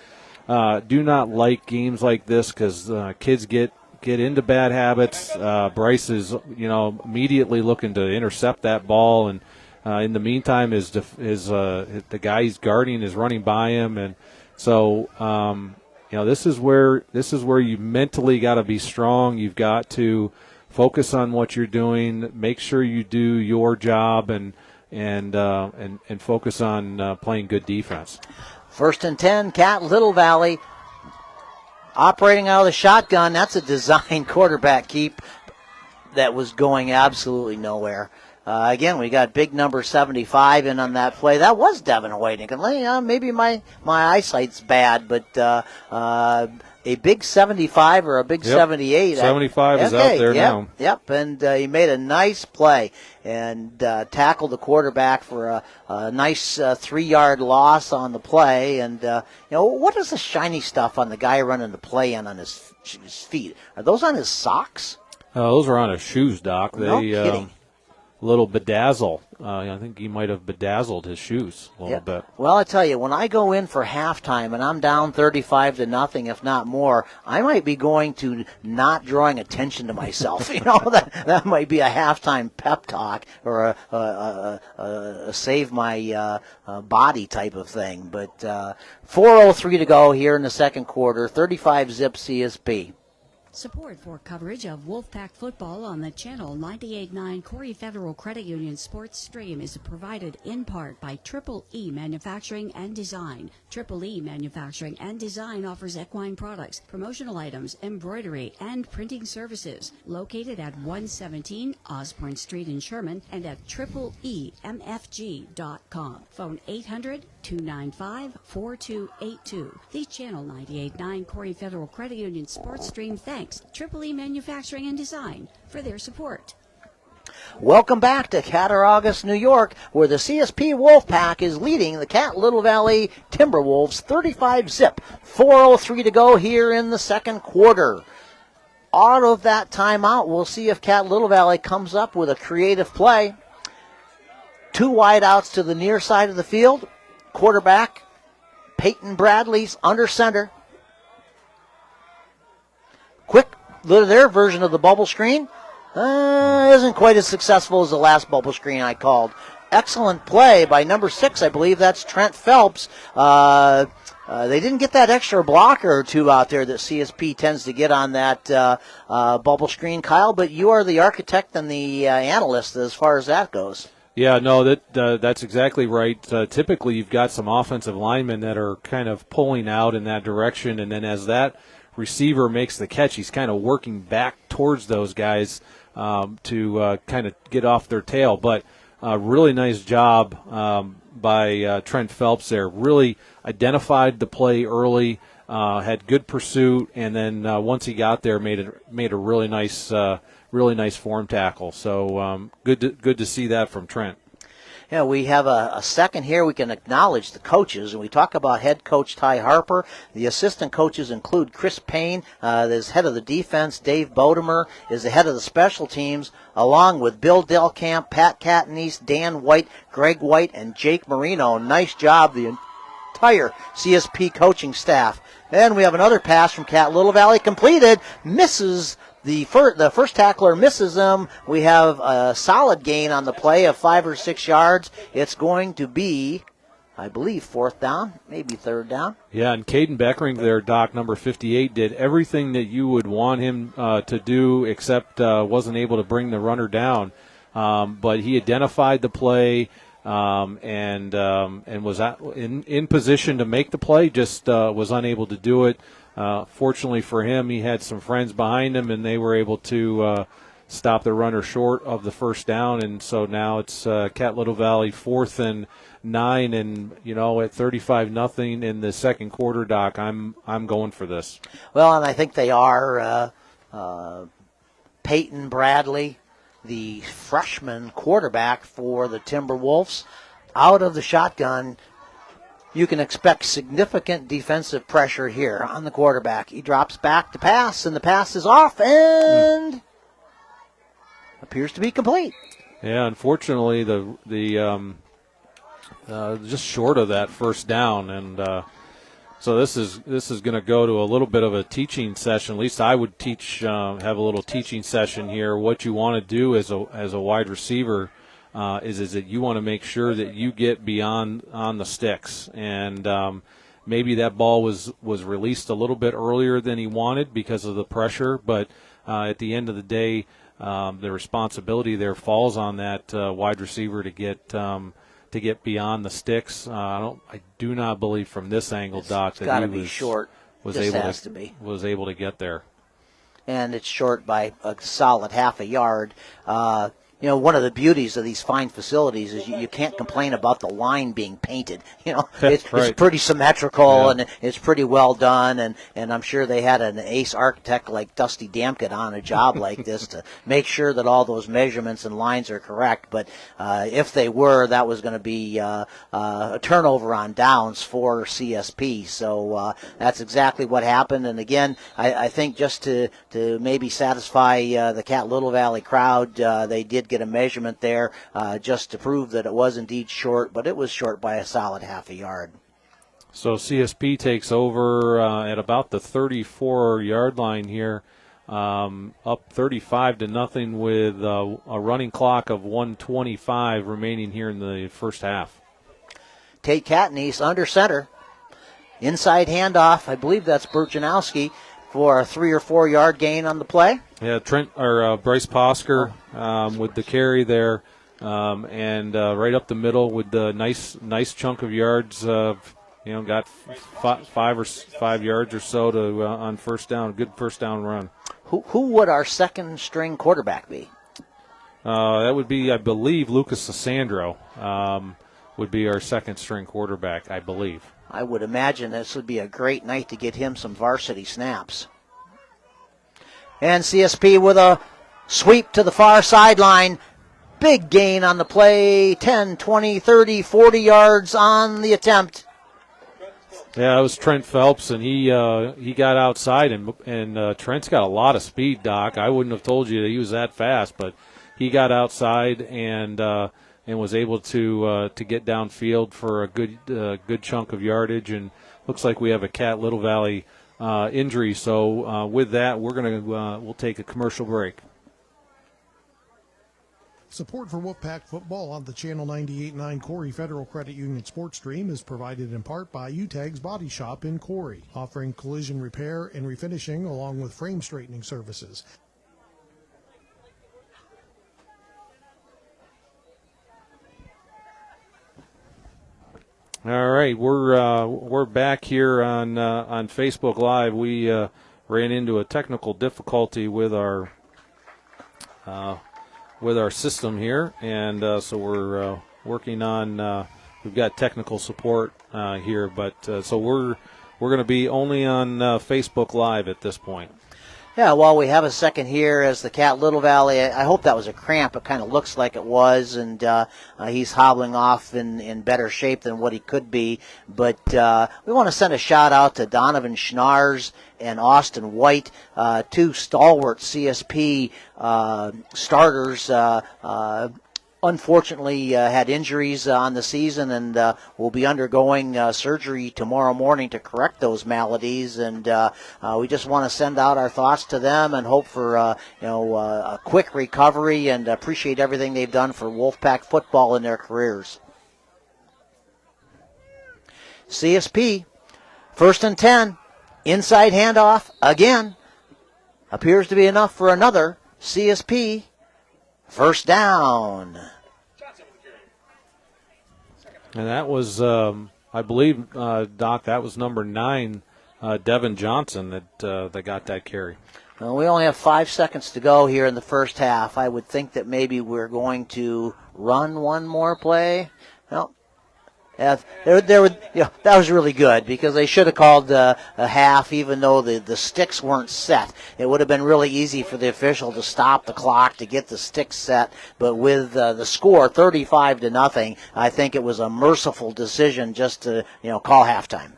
C: like games like this because kids get into bad habits. Bryce is, immediately looking to intercept that ball, and in the meantime, the guy he's guarding is running by him, and so this is where you mentally got to be strong. You've got to focus on what you're doing, make sure you do your job, and focus on playing good defense. 1st and
B: 10, Cat Little Valley. Operating out of the shotgun, that's a design quarterback keep that was going absolutely nowhere. Again, we got big number 75 in on that play. That was Devin Deuink. And maybe my eyesight's bad, but a big 75 or a big 78.
C: 75 is out there now.
B: Yep, and he made a nice play and tackled the quarterback for a nice 3-yard loss on the play. And, what is the shiny stuff on the guy running the play on his feet? Are those on his socks?
C: Those are on his shoes, Doc.
B: No kidding.
C: Little bedazzle. I think he might have bedazzled his shoes a little bit.
B: Well, I tell you, when I go in for halftime and I'm down 35-0, if not more, I might be going to not drawing attention to myself. That might be a halftime pep talk or a save my body type of thing. But 4:03 to go here in the second quarter. 35-zip CSP.
E: Support for coverage of Wolfpack football on the channel 98.9 Corry Federal Credit Union Sports Stream is provided in part by Triple E Manufacturing and Design. Triple E Manufacturing and Design offers equine products, promotional items, embroidery, and printing services. Located at 117 Osborne Street in Sherman and at tripleemfg.com. Phone 800-295-4282. The channel 98.9 Corry Federal Credit Union Sports Stream thanks Triple E Manufacturing and Design for their support.
B: Welcome back to Cattaraugus, New York, where the CSP Wolfpack is leading the Cat Little Valley Timberwolves 35-zip. 4:03 to go here in the second quarter. Out of that timeout, we'll see if Cat Little Valley comes up with a creative play. 2 wideouts to the near side of the field. Quarterback, Peyton Bradley's under center. Quick, their version of the bubble screen isn't quite as successful as the last bubble screen I called. Excellent play by number 6, I believe that's Trent Phelps. They didn't get that extra blocker or two out there that CSP tends to get on that bubble screen, Kyle, but you are the architect and the analyst as far as that goes.
C: Yeah, no, that's exactly right. Typically, you've got some offensive linemen that are kind of pulling out in that direction, and then as that receiver makes the catch, he's kind of working back towards those guys to kind of get off their tail. But really nice job by Trent Phelps there. Really identified the play early, had good pursuit, and then once he got there, made a really nice form tackle. So good to see that from Trent.
B: Yeah, we have a second here. We can acknowledge the coaches, and we talk about head coach Ty Harper. The assistant coaches include Chris Payne, is head of the defense. Dave Bodemer is the head of the special teams, along with Bill Delcamp, Pat Catanese, Dan White, Greg White, and Jake Marino. Nice job, the entire CSP coaching staff. And we have another pass from Cat Little Valley completed, misses. The first tackler misses them. We have a solid gain on the play of 5 or 6 yards. It's going to be, I believe, 4th down, maybe 3rd down.
C: Yeah, and Caden Beckering there, Doc, number 58, did everything that you would want him to do, except wasn't able to bring the runner down. But he identified the play and was in position to make the play, just was unable to do it. Fortunately for him, he had some friends behind him, and they were able to stop the runner short of the first down. And so now it's Cat Little Valley 4th and 9, and at 35-0 in the second quarter, Doc, I'm going for this.
B: Well, and I think they are. Peyton Bradley, the freshman quarterback for the Timberwolves, out of the shotgun. You can expect significant defensive pressure here on the quarterback. He drops back to pass, and the pass is off and appears to be complete.
C: Yeah, unfortunately, just short of that first down, and so this is going to go to a little bit of a teaching session. At least I would have a little teaching session here. What you want to do as a wide receiver is that you want to make sure that you get beyond on the sticks, and maybe that ball was released a little bit earlier than he wanted because of the pressure, but at the end of the day, the responsibility there falls on that wide receiver to get beyond the sticks. I do not believe from this angle, Doc, that he was able to get there.
B: And it's short by a solid half a yard. One of the beauties of these fine facilities is you can't complain about the line being painted. It's pretty symmetrical, and it's pretty well done, and I'm sure they had an ace architect like Dusty Damkett on a job like this to make sure that all those measurements and lines are correct. But if they were, that was going to be a turnover on downs for CSP. So that's exactly what happened. And again, I think just to maybe satisfy the Cat Little Valley crowd, they did get a measurement there just to prove that it was indeed short, but it was short by a solid half a yard.
C: So CSP takes over at about the 34-yard line here, up 35-0 with a running clock of 1:25 remaining here in the first half.
B: Tate Catanese under center. Inside handoff, I believe that's Burjanowski for a 3 or 4 yard gain on the play.
C: Yeah, Bryce Posker with the carry there, and right up the middle with the nice chunk of yards. Got 5 yards or so to on first down. Good first down run.
B: Who would our second string quarterback be?
C: That would be, I believe, Lucas Sandro would be our second string quarterback, I believe.
B: I would imagine this would be a great night to get him some varsity snaps. And CSP with a sweep to the far sideline. Big gain on the play, 10, 20, 30, 40 yards on the attempt.
C: Yeah, it was Trent Phelps, and he got outside, and Trent's got a lot of speed, Doc. I wouldn't have told you that he was that fast, but he got outside and and was able to get downfield for a good chunk of yardage. And looks like we have a Cat Little Valley injury. So with that, we'll take a commercial break.
A: Support for Wolfpack football on the Channel 98.9 Corry Federal Credit Union sports stream is provided in part by UTAG's Body Shop in Corry, offering collision repair and refinishing along with frame straightening services.
C: All right, we're back here on Facebook Live. We ran into a technical difficulty with our system here, and so we're working on. We've got technical support here, but so we're going to be only on Facebook Live at this point.
B: Yeah, well, we have a second here as the Cat Little Valley. I hope that was a cramp. It kind of looks like it was, and he's hobbling off in better shape than what he could be. But we want to send a shout-out to Donovan Schnars and Austin White, two stalwart CSP starters. Unfortunately, had injuries on the season and will be undergoing surgery tomorrow morning to correct those maladies. And we just want to send out our thoughts to them and hope for a quick recovery, and appreciate everything they've done for Wolfpack football in their careers. CSP, 1st and 10, inside handoff again. Appears to be enough for another CSP. First down.
C: And that was, I believe, Doc, that was number 9, Devin Johnson, that got that carry.
B: Well, we only have 5 seconds to go here in the first half. I would think that maybe we're going to run one more play. No. That was really good, because they should have called a half even though the sticks weren't set. It would have been really easy for the official to stop the clock to get the sticks set. But with the score 35-0, I think it was a merciful decision just to call halftime.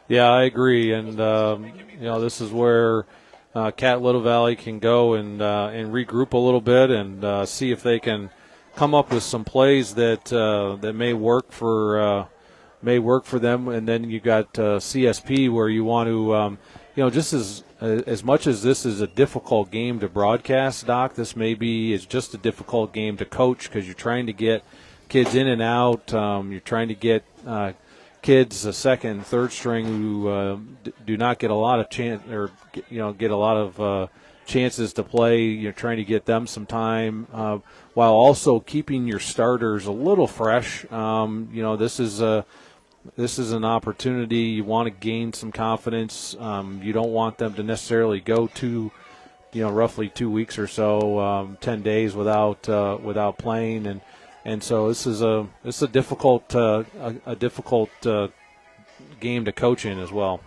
C: Yeah, I agree, and this is where Cat Little Valley can go and regroup a little bit and see if they can come up with some plays that may work for them. And then you got CSP, where you want to just as much as this is a difficult game to broadcast, Doc, this is just a difficult game to coach, because you're trying to get kids in and out. You're trying to get kids, a second, third string, who do not get a lot of chance, or get a lot of chances to play. You're trying to get them some time, while also keeping your starters a little fresh. This is an opportunity. You want to gain some confidence. You don't want them to necessarily go roughly 2 weeks or so, 10 days without playing, and so this is a difficult game to coach in as well.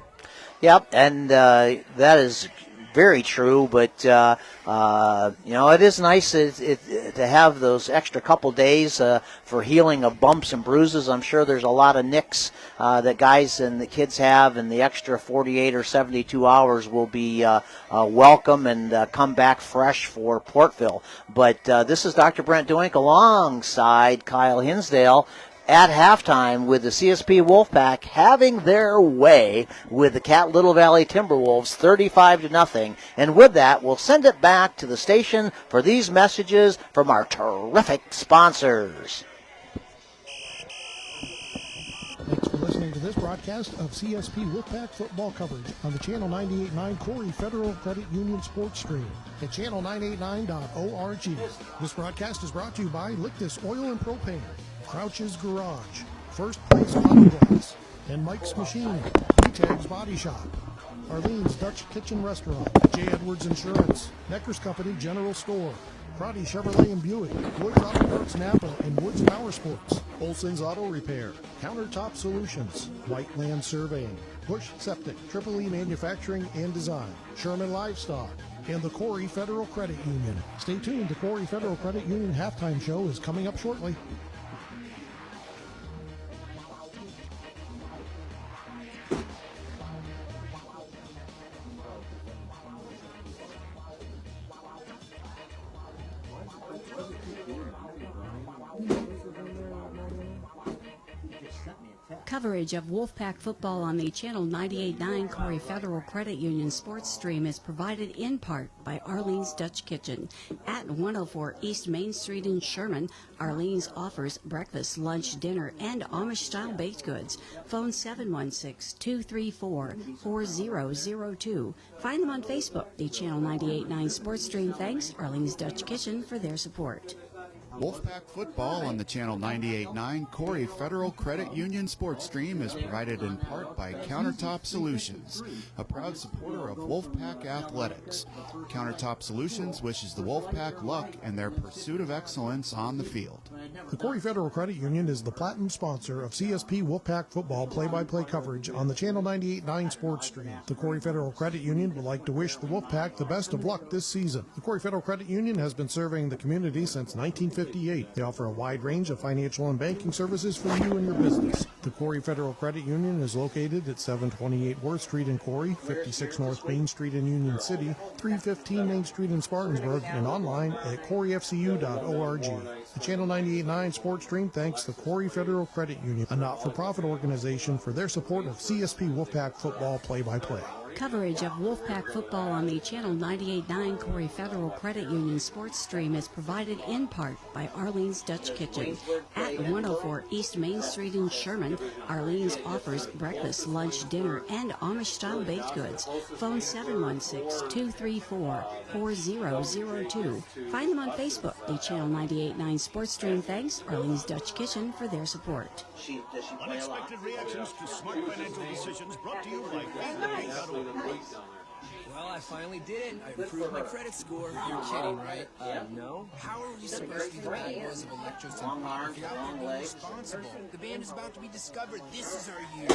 B: Yep, and that is very true, but it is nice to have those extra couple days for healing of bumps and bruises. I'm sure there's a lot of nicks that guys and the kids have, and the extra 48 or 72 hours will be welcome and come back fresh for Portville. But this is Dr. Brent Deuink alongside Kyle Hinsdale at halftime, with the CSP Wolfpack having their way with the Cat Little Valley Timberwolves 35-0. And with that, we'll send it back to the station for these messages from our terrific sponsors.
A: Thanks for listening to this broadcast of CSP Wolfpack football coverage on the Channel 98.9 Corry Federal Credit Union sports stream at channel989.org. This broadcast is brought to you by Lictus Oil and Propane, Crouch's Garage, First Place Auto Glass, and Mike's Machine, UTAG's Body Shop, Arlene's Dutch Kitchen Restaurant, J. Edwards Insurance, Necker's Company General Store, Crotty Chevrolet and Buick, Woods Auto Parts Napa and Woods Power Sports, Olson's Auto Repair, Countertop Solutions, White Land Surveying, Bush Septic, Triple E Manufacturing and Design, Sherman Livestock, and the Corry Federal Credit Union. Stay tuned, the Corry Federal Credit Union halftime show is coming up shortly.
E: Coverage of Wolfpack football on the Channel 98.9 Corry Federal Credit Union sports stream is provided in part by Arlene's Dutch Kitchen. At 104 East Main Street in Sherman, Arlene's offers breakfast, lunch, dinner, and Amish-style baked goods. Phone 716-234-4002. Find them on Facebook. The Channel 98.9 sports stream thanks Arlene's Dutch Kitchen for their support.
F: Wolfpack football on the Channel 98.9 Corry Federal Credit Union sports stream is provided in part by Countertop Solutions, a proud supporter of Wolfpack athletics. Countertop Solutions wishes the Wolfpack luck in their pursuit of excellence on the field.
A: The Corry Federal Credit Union is the platinum sponsor of CSP Wolfpack football play-by-play coverage on the Channel 98.9 sports stream. The Corry Federal Credit Union would like to wish the Wolfpack the best of luck this season. The Corry Federal Credit Union has been serving the community since 1958. They offer a wide range of financial and banking services for you and your business. The Corry Federal Credit Union is located at 728 Worth Street in Corry, 56 North Main Street in Union City, 315 Main Street in Spartanburg, and online at corryfcu.org. The Channel 98.9 sports stream thanks the Corry Federal Credit Union, a not-for-profit organization, for their support of CSP Wolfpack football play-by-play.
E: Coverage of Wolfpack football on the Channel 98.9 Corry Federal Credit Union sports stream is provided in part by Arlene's Dutch Kitchen. At 104 East Main Street in Sherman, Arlene's offers breakfast, lunch, dinner, and Amish-style baked goods. Phone 716-234-4002. Find them on Facebook. The Channel 98.9 sports stream thanks Arlene's Dutch Kitchen for their support.
G: Unexpected reactions to smart financial decisions brought to you by Deuink.
H: Well, I finally did it. I improved my credit score. You're kidding, right? No. How are we supposed to be the bad boys of electrosynthography without being responsible? The band is about to be discovered. This is our year.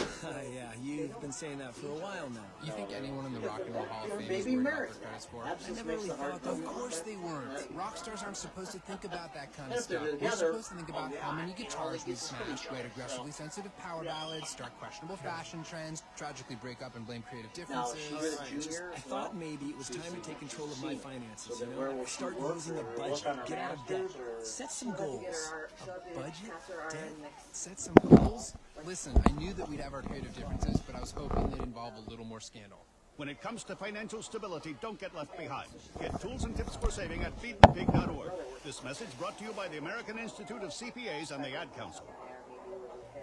H: Yeah, you've been saying that for a while now.
I: You think anyone in the Rock and Roll Hall of Fame is worried about their credit score?
H: I never really thought that.
I: Of course they weren't. Rock stars aren't supposed to think about that kind of stuff. We're supposed to think about how many guitars we smash, write aggressively sensitive power ballads, start questionable fashion trends, tragically break up and blame creative differences.
H: I thought maybe it was time to take control of my finances, you know? Start using a budget, get out of debt, set some goals.
I: A budget? Debt? Set some goals? Listen, I knew that we'd have our creative differences, but I was hoping they'd involve a little more scandal.
G: When it comes to financial stability, don't get left behind. Get tools and tips for saving at feedthepig.org. This message brought to you by the American Institute of CPAs and the Ad Council.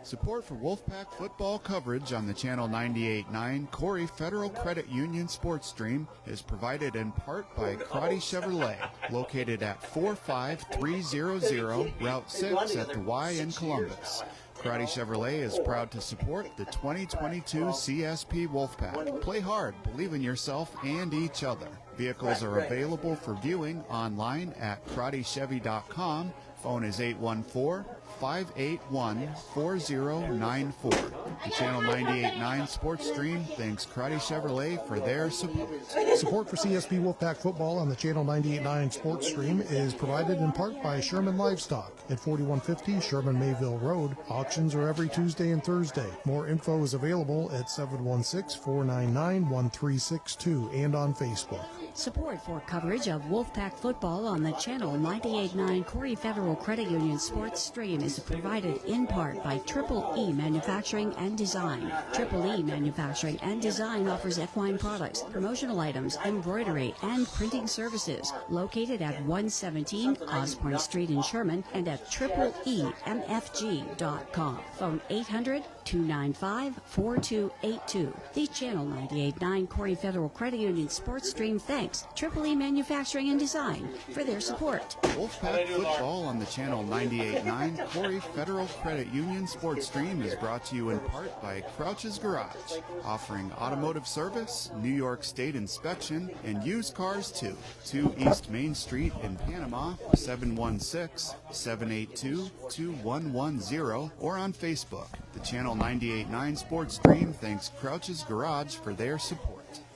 F: Support for Wolfpack football coverage on the Channel 98.9 Corry Federal Credit Union sports stream is provided in part by Corry Chevrolet, located at 45300 Route 6 at the Y in Columbus. Corry Chevrolet is proud to support the 2022 CSP Wolfpack. Play hard, believe in yourself and each other. Vehicles are available for viewing online at CorryChevy.com. Phone is 814-581-4094. The Channel 98.9 sports stream thanks Corry Chevrolet for their support.
A: Support for CSP Wolfpack football on the Channel 98.9 sports stream is provided in part by Sherman Livestock at 4150 Sherman Mayville Road. Auctions are every Tuesday and Thursday. More info is available at 716-499-1362 and on Facebook.
E: Support for coverage of Wolfpack football on the Channel 98.9 Corry Federal Credit Union sports stream is provided in part by Triple E Manufacturing and Design. Triple E Manufacturing and Design offers equine products, promotional items, embroidery, and printing services. Located at 117 Osborne Street in Sherman and at tripleemfg.com. Phone 800-295-4282. The Channel 98.9 Corry Federal Credit Union sports stream thanks Triple E Manufacturing and Design for their support.
F: Wolfpack football on the Channel 98.9 Corry Federal Credit Union sports stream is brought to you in part by Crouch's Garage, offering automotive service, New York State inspection, and used cars too. 2 East Main Street in Panama, 716-782-2110, or on Facebook. The Channel 98.9 sports stream thanks Crouch's Garage for their support.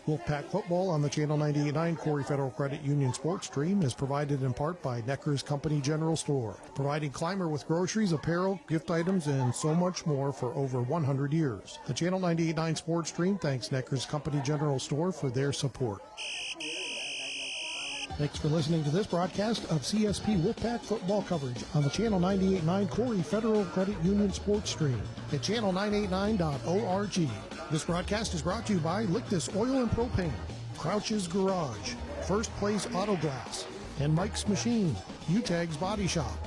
A: Wolfpack football on the Channel 98.9 Corry Federal Credit Union sports stream is provided in part by Necker's Company General Store, providing Clymer with groceries, apparel, gift items, and so much more for over 100 years. The Channel 98.9 sports stream thanks Necker's Company General Store for their support. Thanks for listening to this broadcast of CSP Wolfpack football coverage on the Channel 98.9 Corry Federal Credit Union sports stream at channel989.org. This broadcast is brought to you by Lictus Oil and Propane, Crouch's Garage, First Place Auto Glass, and Mike's Machine, UTAG's Body Shop,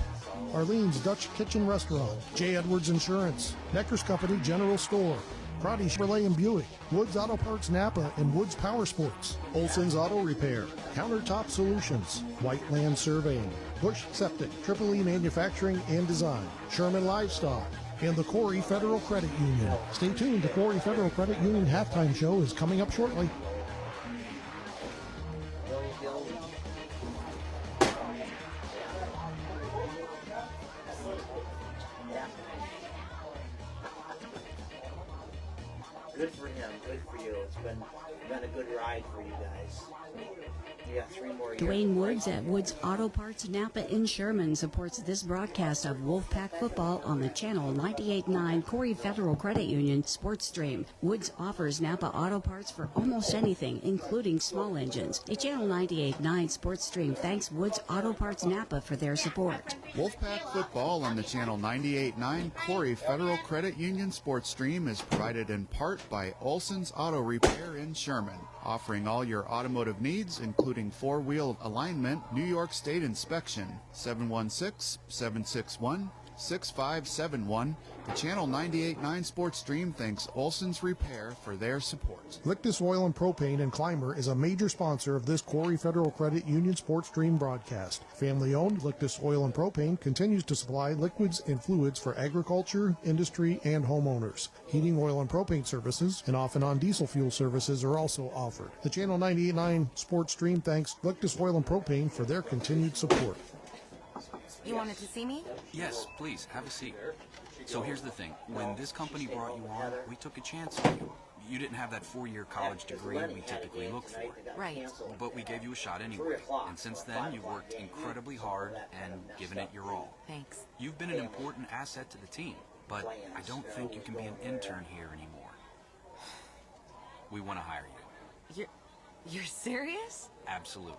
A: Arlene's Dutch Kitchen Restaurant, J. Edwards Insurance, Necker's Company General Store, Crotty Chevrolet and Buick, Woods Auto Parts Napa and Woods Power Sports, Olson's Auto Repair, Countertop Solutions, White Land Surveying, Bush Septic, Tripoli Manufacturing and Design, Sherman Livestock, and the Corry Federal Credit Union. Stay tuned. The Corry Federal Credit Union halftime show is coming up shortly.
B: Good for him. Good for you. It's been a good ride for you guys. You got 3 more years.
E: Dwayne Woods at Woods Auto Parts Napa in Sherman supports this broadcast of Wolfpack Football on the Channel 98.9 Corry Federal Credit Union sports stream. Woods offers Napa auto parts for almost anything, including small engines. The Channel 98.9 sports stream thanks Woods Auto Parts Napa for their support.
F: Wolfpack football on the Channel 98.9 Corry Federal Credit Union sports stream is provided in part by Olson's Auto Repair in Sherman, offering all your automotive needs, including 4-wheel alignment, New York State inspection, 716-761-6571. The Channel 98.9 sports stream thanks Olson's Repair for their support.
A: Lictus Oil and Propane and Clymer is a major sponsor of this Corry Federal Credit Union sports stream broadcast. Family-owned, Lictus Oil and Propane continues to supply liquids and fluids for agriculture, industry, and homeowners. Heating, oil, and propane services and off and on diesel fuel services are also offered. The Channel 98.9 sports stream thanks Lictus Oil and Propane for their continued support.
J: You wanted to see me?
K: Yes, please, have a seat. So here's the thing. When this company brought you on, we took a chance on you. You didn't have that 4-year college degree we typically look for.
J: Right.
K: But we gave you a shot anyway. And since then, you've worked incredibly hard and given it your all.
J: Thanks.
K: You've been an important asset to the team, but I don't think you can be an intern here anymore. We want to hire you.
J: You're serious?
K: Absolutely.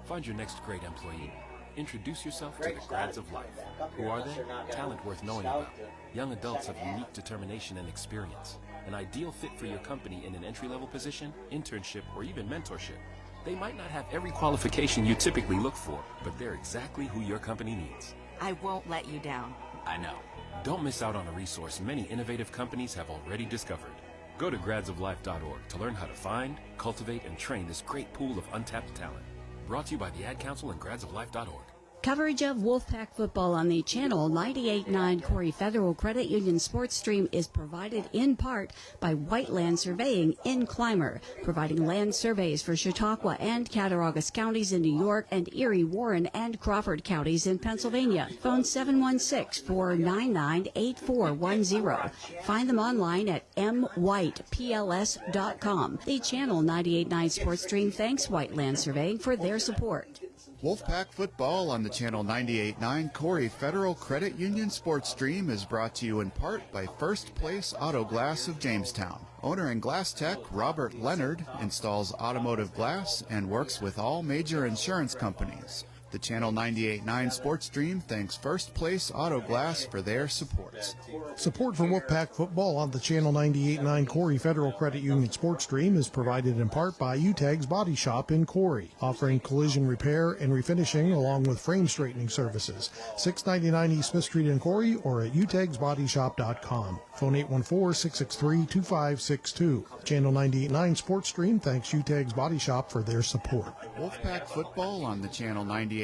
L: Find your next great employee. Introduce yourself to the Grads of Life. Who are they? Talent worth knowing about. Young adults of unique determination and experience. An ideal fit for your company in an entry-level position, internship, or even mentorship. They might not have every qualification you typically look for, but they're exactly who your company needs.
J: I won't let you down.
K: I know.
L: Don't miss out on a resource many innovative companies have already discovered. Go to gradsoflife.org to learn how to find, cultivate, and train this great pool of untapped talent. Brought to you by the Ad Council and gradsoflife.org.
E: Coverage of Wolfpack football on the Channel 98.9 Corry Federal Credit Union sports stream is provided in part by White Land Surveying in Clymer, providing land surveys for Chautauqua and Cattaraugus counties in New York and Erie, Warren, and Crawford counties in Pennsylvania. Phone 716-499-8410. Find them online at mwhitepls.com. The Channel 98.9 sports stream thanks White Land Surveying for their support.
F: Wolfpack football on the Channel 98.9 Corry Federal Credit Union sports stream is brought to you in part by First Place Auto Glass of Jamestown. Owner and glass tech Robert Leonard installs automotive glass and works with all major insurance companies. The Channel 98.9 sports stream thanks First Place Auto Glass for their support.
A: Support for Wolfpack football on the Channel 98.9 Corry Federal Credit Union sports stream is provided in part by UTAG's Body Shop in Corry, offering collision repair and refinishing along with frame straightening services. 699 East Smith Street in Corry or at utagsbodyshop.com. Phone 814-663-2562. Channel 98.9 sports stream thanks UTAG's Body Shop for their support.
F: Wolfpack football on the Channel 98.9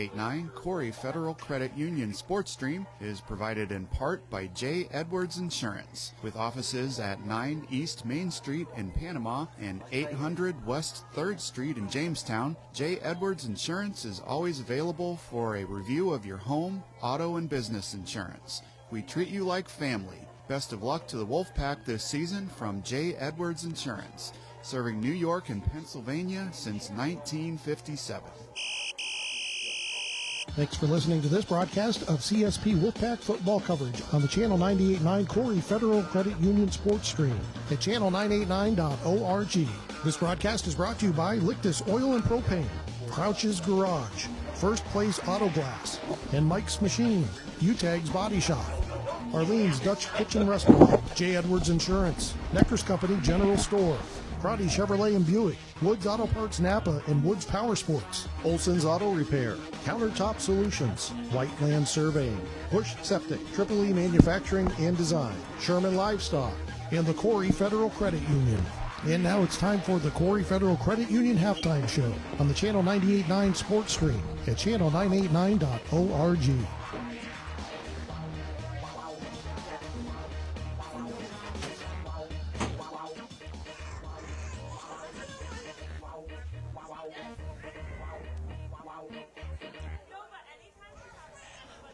F: Corry Federal Credit Union sports stream is provided in part by J. Edwards Insurance, with offices at 9 East Main Street in Panama and 800 West 3rd Street in Jamestown. J. Edwards Insurance is always available for a review of your home, auto, and business insurance. We treat you like family. Best of luck to the Wolfpack this season from J. Edwards Insurance, serving New York and Pennsylvania since 1957.
A: Thanks for listening to this broadcast of CSP Wolfpack football coverage on the Channel 98.9 Corry Federal Credit Union sports stream at channel989.org. This broadcast is brought to you by Lictus Oil and Propane, Crouch's Garage, First Place Auto Glass, and Mike's Machine, U-Tag's Body Shop, Arlene's Dutch Kitchen Restaurant, J. Edwards Insurance, Necker's Company General Store, Crotty Chevrolet and Buick, Woods Auto Parts Napa and Woods Power Sports, Olson's Auto Repair, Countertop Solutions, Whiteland Surveying, Bush Septic, Triple E Manufacturing and Design, Sherman Livestock, and the Corry Federal Credit Union. And now it's time for the Corry Federal Credit Union Halftime Show on the Channel 98.9 Sports Stream at channel989.org.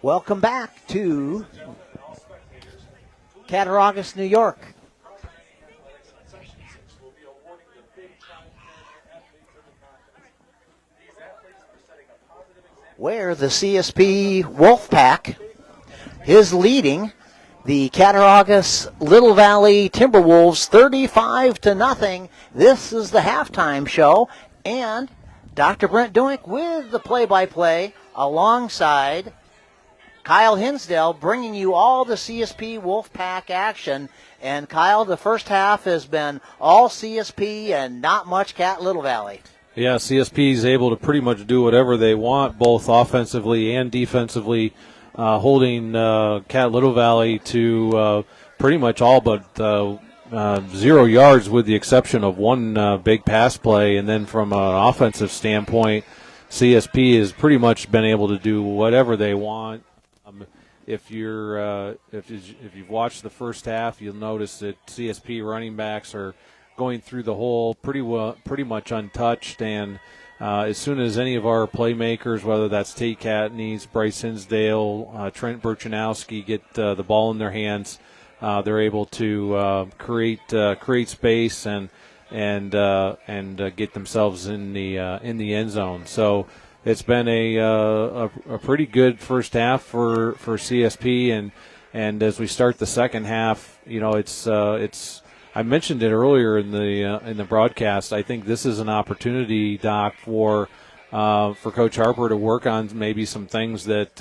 B: Welcome back to Cattaraugus, New York. Where the CSP Wolfpack is leading the Cattaraugus Little Valley Timberwolves 35-0. This is the halftime show, and Dr. Brent Deuink with the play-by-play alongside Kyle Hinsdale, bringing you all the CSP Wolfpack action. And Kyle, the first half has been all CSP and not much Cat Little Valley.
C: Yeah, CSP is able to pretty much do whatever they want, both offensively and defensively, holding Cat Little Valley to pretty much all but 0 yards, with the exception of one big pass play. And then from an offensive standpoint, CSP has pretty much been able to do whatever they want. If you've watched the first half, you'll notice that CSP running backs are going through the hole pretty much untouched, and as soon as any of our playmakers, whether that's Tate Catney's, Bryce Hinsdale, Trent Burchanowski, get the ball in their hands, they're able to create space and get themselves in the end zone. So it's been a pretty good first half for CSP, and as we start the second half, it's I mentioned it earlier in the broadcast. I think this is an opportunity, Doc, for Coach Harper to work on maybe some things that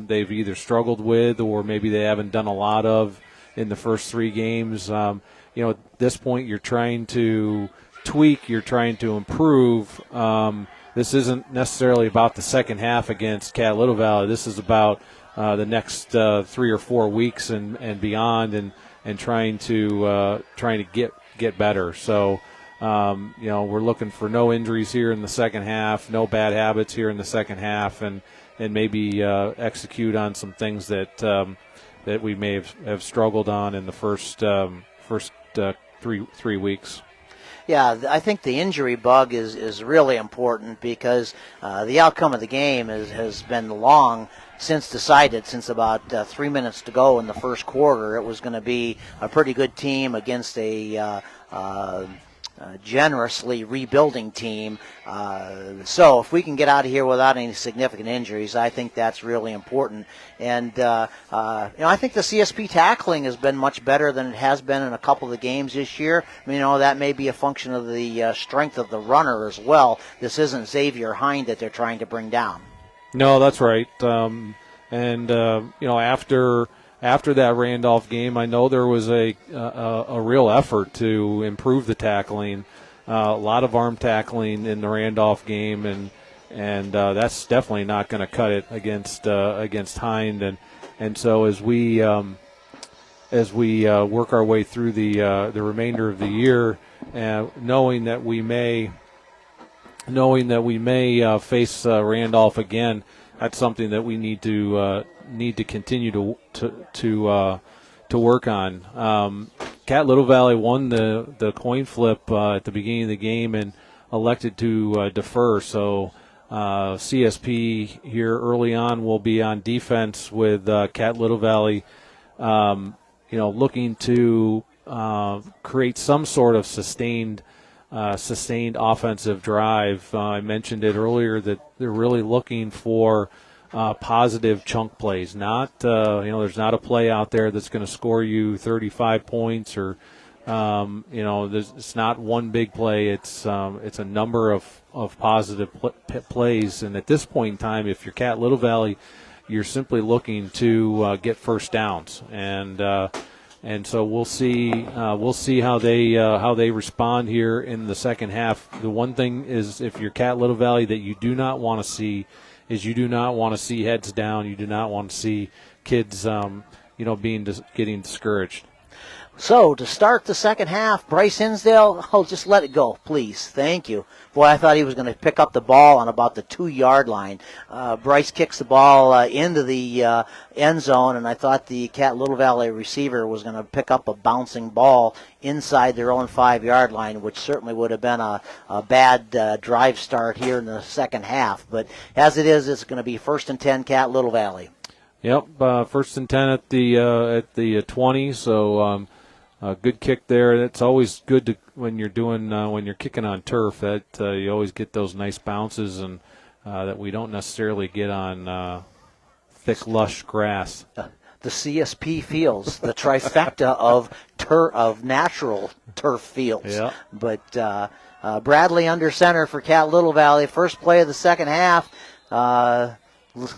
C: they've either struggled with or maybe they haven't done a lot of in the first 3 games. At this point, you're trying to tweak, you're trying to improve. This isn't necessarily about the second half against Cat Little Valley. This is about the next 3 or 4 weeks and beyond, and trying to get better. So, we're looking for no injuries here in the second half, no bad habits here in the second half, and maybe execute on some things that we may have struggled on in the first 3 weeks.
B: Yeah, I think the injury bug is really important because the outcome of the game has been long since decided, since about 3 minutes to go in the first quarter. It was going to be a pretty good team against a generously rebuilding team. So if we can get out of here without any significant injuries, I think that's really important. And, I think the CSP tackling has been much better than it has been in a couple of the games this year. That may be a function of the strength of the runner as well. This isn't Xavier Hind that they're trying to bring down.
C: No, that's right. After that Randolph game, I know there was a real effort to improve the tackling. A lot of arm tackling in the Randolph game, and that's definitely not going to cut it against Hind. And so as we work our way through the remainder of the year, knowing that we may face Randolph again, that's something that we need to continue to work on. Cat Little Valley won the coin flip at the beginning of the game and elected to defer. So CSP here early on will be on defense with Cat Little Valley, looking to create some sort of sustained offensive drive. I mentioned it earlier that they're really looking for positive chunk plays. Not there's not a play out there that's going to score you 35 points or It's not one big play. It's a number of positive plays. And at this point in time, if you're Cat Little Valley, you're simply looking to get first downs. And so we'll see how they respond here in the second half. The one thing is, if you're Cat Little Valley, that you do not want to see is you do not want to see heads down. You do not want to see kids getting discouraged.
B: So, to start the second half, Bryce Hinsdale, just let it go, please. Thank you. Boy, I thought he was going to pick up the ball on about the 2-yard line. Bryce kicks the ball into the end zone, and I thought the Cat Little Valley receiver was going to pick up a bouncing ball inside their own 5-yard line, which certainly would have been a bad drive start here in the second half. But as it is, it's going to be 1st and 10, Cat Little Valley.
C: Yep, 1st and 10 at the 20, so... good kick there. It's always good when you're kicking on turf that you always get those nice bounces, and that we don't necessarily get on thick, lush grass.
B: The CSP fields, the trifecta of natural turf fields.
C: Yeah.
B: But Bradley under center for Cat Little Valley. First play of the second half.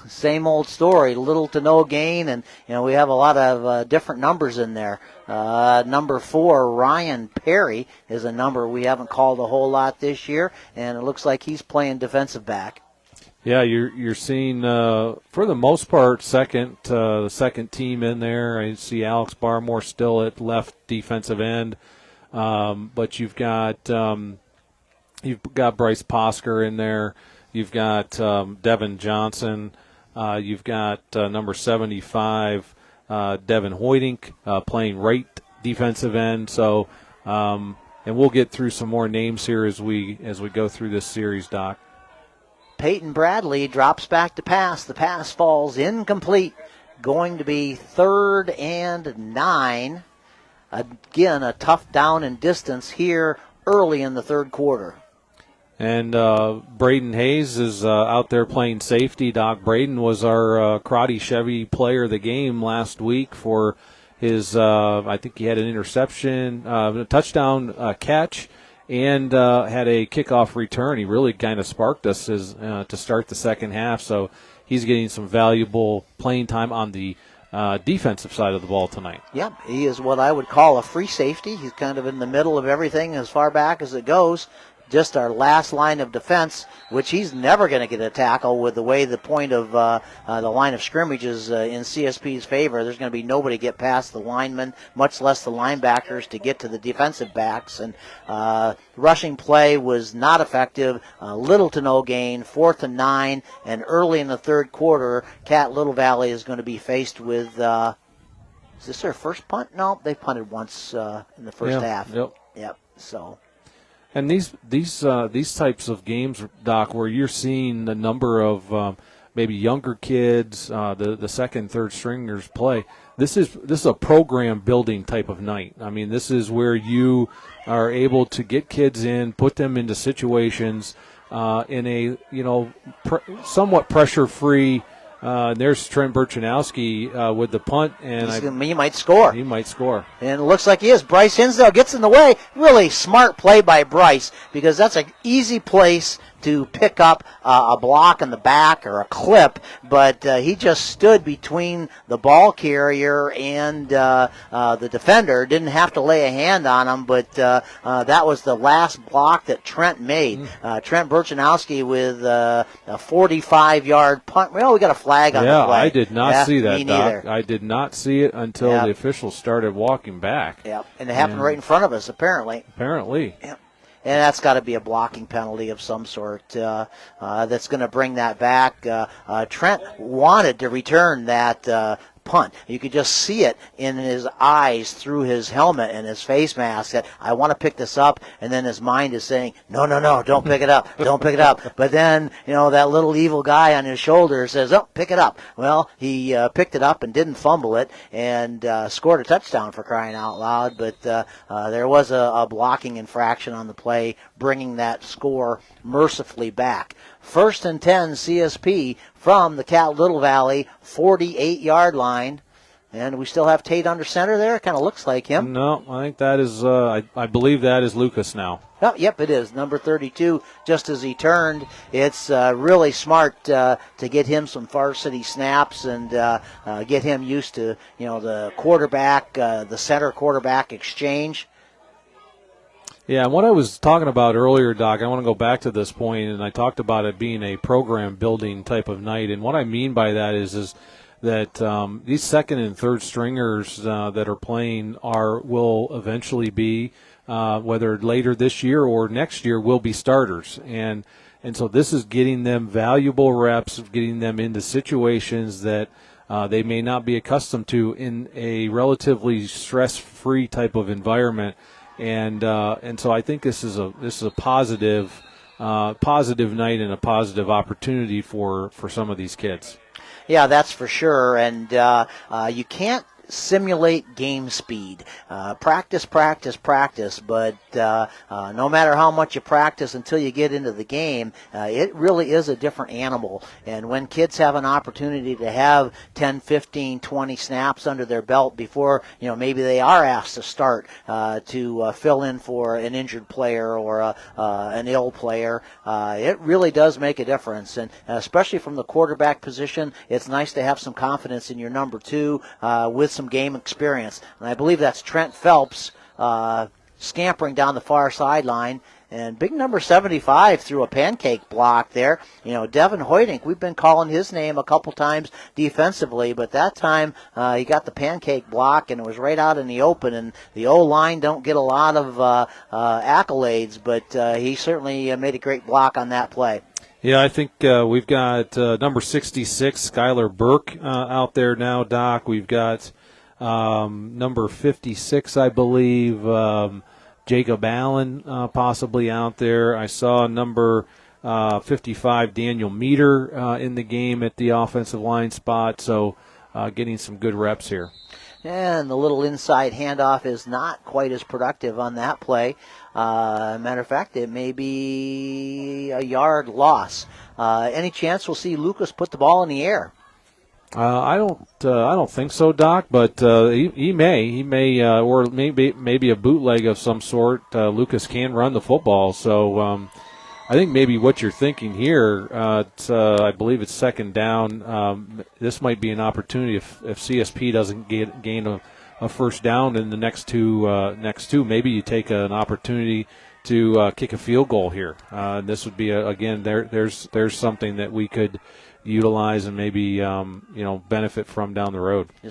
B: Same old story, little to no gain, and we have a lot of different numbers in there. Number 4, Ryan Perry, is a number we haven't called a whole lot this year, and it looks like he's playing defensive back.
C: Yeah, you're seeing for the most part the second team in there. I see Alex Barmore still at left defensive end, but you've got Bryce Posker in there. You've got Devin Johnson. You've got number 75, Devin Hoydink, playing right defensive end. So, and we'll get through some more names here as we go through this series, Doc.
B: Peyton Bradley drops back to pass. The pass falls incomplete. Going to be 3rd and 9. Again, a tough down and distance here early in the third quarter.
C: And Braden Hayes is out there playing safety. Doc Braden was our Crotty Chevy player of the game last week for his, I think he had an interception, a touchdown catch, and had a kickoff return. He really kind of sparked us to start the second half. So he's getting some valuable playing time on the defensive side of the ball tonight.
B: Yep, he is what I would call a free safety. He's kind of in the middle of everything as far back as it goes. Just our last line of defense, which he's never going to get a tackle with the way the point of the line of scrimmage is in CSP's favor. There's going to be nobody get past the linemen, much less the linebackers, to get to the defensive backs. And rushing play was not effective, little to no gain, 4th and 9, and early in the third quarter, Cat Little Valley is going to be faced with, is this their first punt? No, they punted once in the first half. Yep, so...
C: And these types of games, Doc, where you're seeing the number of maybe younger kids, the second, third stringers play. This is a program building type of night. I mean, this is where you are able to get kids in, put them into situations in a somewhat pressure free. There's Trent Burchanowski with the punt, and
B: he might score.
C: He might score.
B: And it looks like he is. Bryce Hinsdale gets in the way. Really smart play by Bryce, because that's an easy place to pick up a block in the back or a clip, but he just stood between the ball carrier and the defender. Didn't have to lay a hand on him, but that was the last block that Trent made. Trent Burchanowski with a 45-yard punt. Well, we got a flag on the play.
C: I did not see that,
B: me neither.
C: Doc. I did not see it until the officials started walking back.
B: Yep, and it happened right in front of us, apparently.
C: Yep.
B: And that's got to be a blocking penalty of some sort that's going to bring that back. Trent wanted to return that punt. You could just see it in his eyes through his helmet and his face mask that I want to pick this up, and then his mind is saying, no, don't pick it up, don't pick it up. But then, that little evil guy on his shoulder says, oh, pick it up. Well, he picked it up and didn't fumble it and scored a touchdown, for crying out loud, but there was a blocking infraction on the play, bringing that score mercifully back. 1st and 10 CSP from the Cat Little Valley 48-yard line. And we still have Tate under center there. It kind of looks like him.
C: No, I think that is, I believe that is Lucas now.
B: Oh, yep, it is. Number 32, just as he turned. It's really smart to get him some varsity snaps and get him used to, the quarterback, the center quarterback exchange.
C: Yeah, and what I was talking about earlier, Doc, I want to go back to this point, and I talked about it being a program-building type of night. And what I mean by that is that these second and third stringers that are playing will eventually be, whether later this year or next year, will be starters. And so this is getting them valuable reps, getting them into situations that they may not be accustomed to in a relatively stress-free type of environment. And so I think this is a positive night and a positive opportunity for some of these kids.
B: Yeah, that's for sure. And you can't simulate game speed. Practice, but no matter how much you practice until you get into the game, it really is a different animal. And when kids have an opportunity to have 10, 15, 20 snaps under their belt before, maybe they are asked to start to fill in for an injured player or an ill player, it really does make a difference. And especially from the quarterback position, it's nice to have some confidence in your number two with some game experience. And I believe that's Trent Phelps scampering down the far sideline. And big number 75 threw a pancake block there. Devin Hoydink, we've been calling his name a couple times defensively, but that time he got the pancake block and it was right out in the open. And the O-line don't get a lot of accolades, but he certainly made a great block on that play.
C: Yeah, I think we've got number 66, Skylar Burke, out there now, Doc. We've got number 56, I believe, Jacob Allen possibly out there. I saw number 55, Daniel Meter, in the game at the offensive line spot, so getting some good reps here.
B: And the little inside handoff is not quite as productive on that play. Matter of fact, it may be a yard loss. Any chance we'll see Lucas put the ball in the air?
C: I don't think so, Doc. But he may, or maybe a bootleg of some sort. Lucas can run the football, so I think maybe what you're thinking here. I believe it's second down. This might be an opportunity if CSP doesn't gain a first down in the next two. Maybe you take an opportunity to kick a field goal here. This would be again there's something that we could utilize and maybe benefit from down the road.
B: We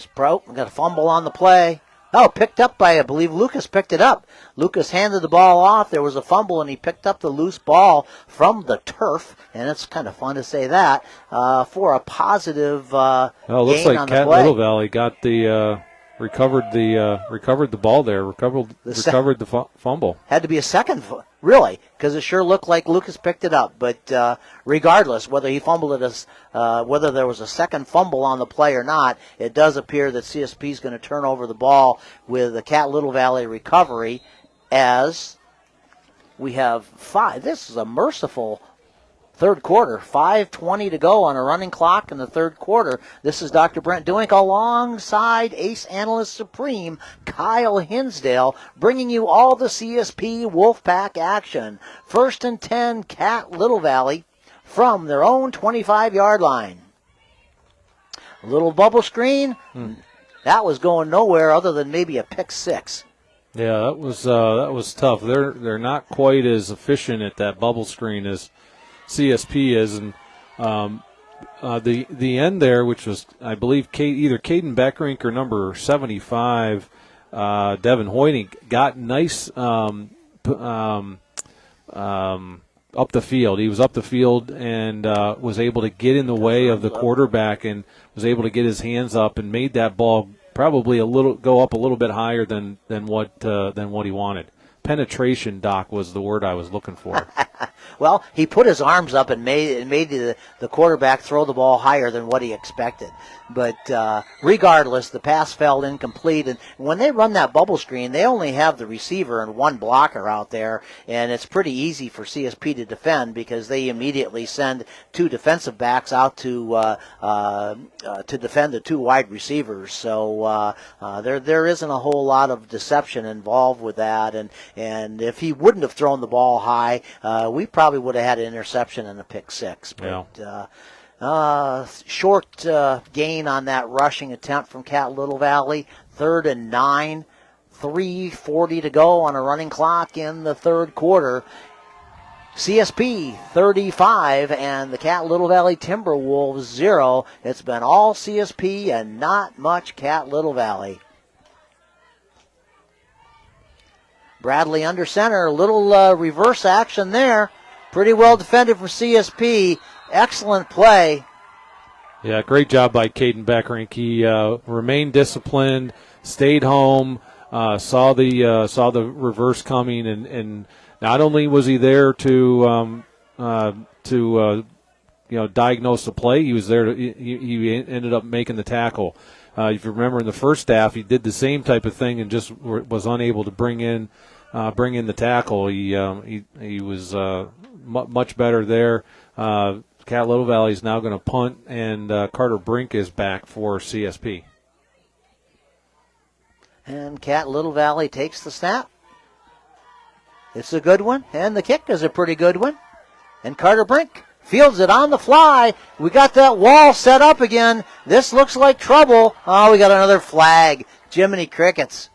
B: got a fumble on the play. Oh, picked up by, I believe Lucas picked it up. Lucas handed the ball off. There was a fumble, and he picked up the loose ball from the turf, and it's kind of fun to say that, for a positive gain on the play.
C: Looks like Cat Little Valley got the recovered the ball there, recovered the fumble.
B: Had to be a second, really, because it sure looked like Lucas picked it up. But regardless, whether he fumbled it, whether there was a second fumble on the play or not, it does appear that CSP is going to turn over the ball with the Cat Little Valley recovery, as we have 5. This is a merciful third quarter, 5:20 to go on a running clock in the third quarter. This is Dr. Brent Deuink alongside Ace Analyst Supreme Kyle Hinsdale, bringing you all the CSP Wolfpack action. 1st and 10, Cat Little Valley from their own 25-yard line. A little bubble screen. That was going nowhere other than maybe a pick six.
C: Yeah, that was tough. They're not quite as efficient at that bubble screen as CSP is, and the end there, which was, I believe, either Caden Beckrink or number 75, Devin Hoydink, got nice up the field. He was up the field and was able to get in the way of the quarterback and was able to get his hands up and made that ball probably go up a little bit higher than what he wanted. Penetration, Doc, was the word I was looking for.
B: Well, he put his arms up and made the quarterback throw the ball higher than what he expected. But regardless, the pass fell incomplete. And when they run that bubble screen, they only have the receiver and one blocker out there, and it's pretty easy for CSP to defend because they immediately send two defensive backs out to defend the two wide receivers. So there isn't a whole lot of deception involved with that. And if he wouldn't have thrown the ball high, we probably would have had an interception and a pick six. But short gain on that rushing attempt from Cat Little Valley. 3rd and 9, 3:40 to go on a running clock in the third quarter. CSP 35 and the Cat Little Valley Timberwolves 0. It's been all CSP and not much Cat Little Valley. Bradley under center, little reverse action there. Pretty well defended for CSP. Excellent play.
C: Yeah, great job by Caden Beckerink. He remained disciplined, stayed home, saw the reverse coming, and not only was he there to diagnose the play, he was there. He ended up making the tackle. If you remember in the first half, he did the same type of thing and just was unable to bring in the tackle. He was much better there. Cat Little Valley is now going to punt, and Carter Brink is back for CSP.
B: And Cat Little Valley takes the snap. It's a good one, and the kick is a pretty good one. And Carter Brink fields it on the fly. We got that wall set up again. This looks like trouble. Oh, we got another flag. Jiminy Crickets.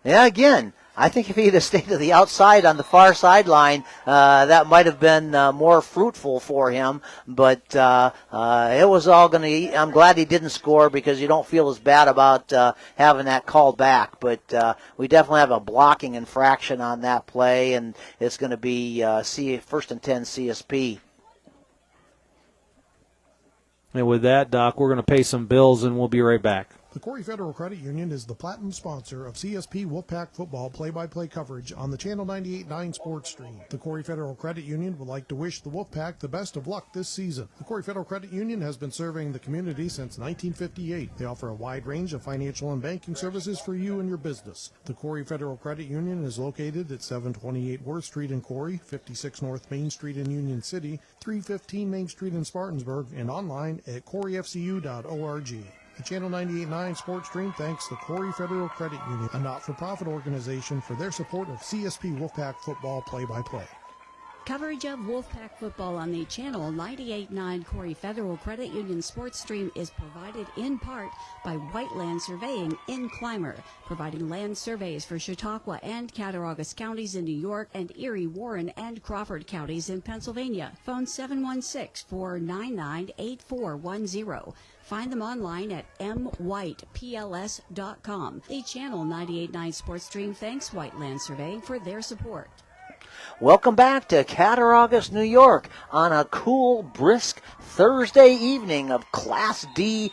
B: Yeah, again, I think if he'd have stayed to the outside on the far sideline, that might have been more fruitful for him. But it was all going to. I'm glad he didn't score because you don't feel as bad about having that call back. But we definitely have a blocking infraction on that play, and it's going to be 1st and 10 CSP.
C: And with that, Doc, we're going to pay some bills, and we'll be right back.
A: The Corry Federal Credit Union is the platinum sponsor of CSP Wolfpack Football play-by-play coverage on the Channel 98.9 Sports Stream. The Corry Federal Credit Union would like to wish the Wolfpack the best of luck this season. The Corry Federal Credit Union has been serving the community since 1958. They offer a wide range of financial and banking services for you and your business. The Corry Federal Credit Union is located at 728 Worth Street in Corry, 56 North Main Street in Union City, 315 Main Street in Spartansburg, and online at corryfcu.org. The Channel 98.9 Sports Stream thanks the Corry Federal Credit Union, a not-for-profit organization, for their support of CSP Wolfpack Football play-by-play.
E: Coverage of Wolfpack Football on the Channel 98.9 Corry Federal Credit Union Sports Stream is provided in part by Whiteland Surveying in Clymer, providing land surveys for Chautauqua and Cattaraugus counties in New York and Erie, Warren, and Crawford counties in Pennsylvania. Phone 716-499-8410. Find them online at mwhitepls.com. The Channel 98.9 Sports Stream thanks Whiteland Surveying for their support.
B: Welcome back to Cattaraugus, New York, on a cool, brisk Thursday evening of Class D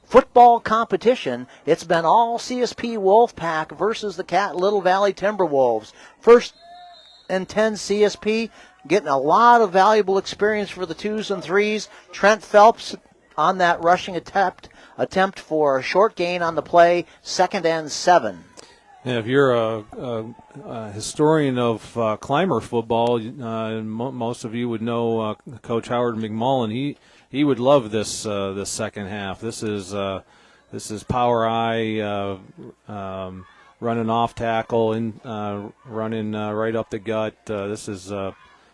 B: football competition. It's been all CSP Wolfpack versus the Cat Little Valley Timberwolves. 1st and 10 CSP, getting a lot of valuable experience for the 2s and 3s. Trent Phelps on that rushing attempt for a short gain on the play, 2nd and 7.
C: Yeah, if you're a historian of Clymer football, most of you would know Coach Howard McMullen. He would love this second half. This is power eye, running off tackle and running right up the gut. This is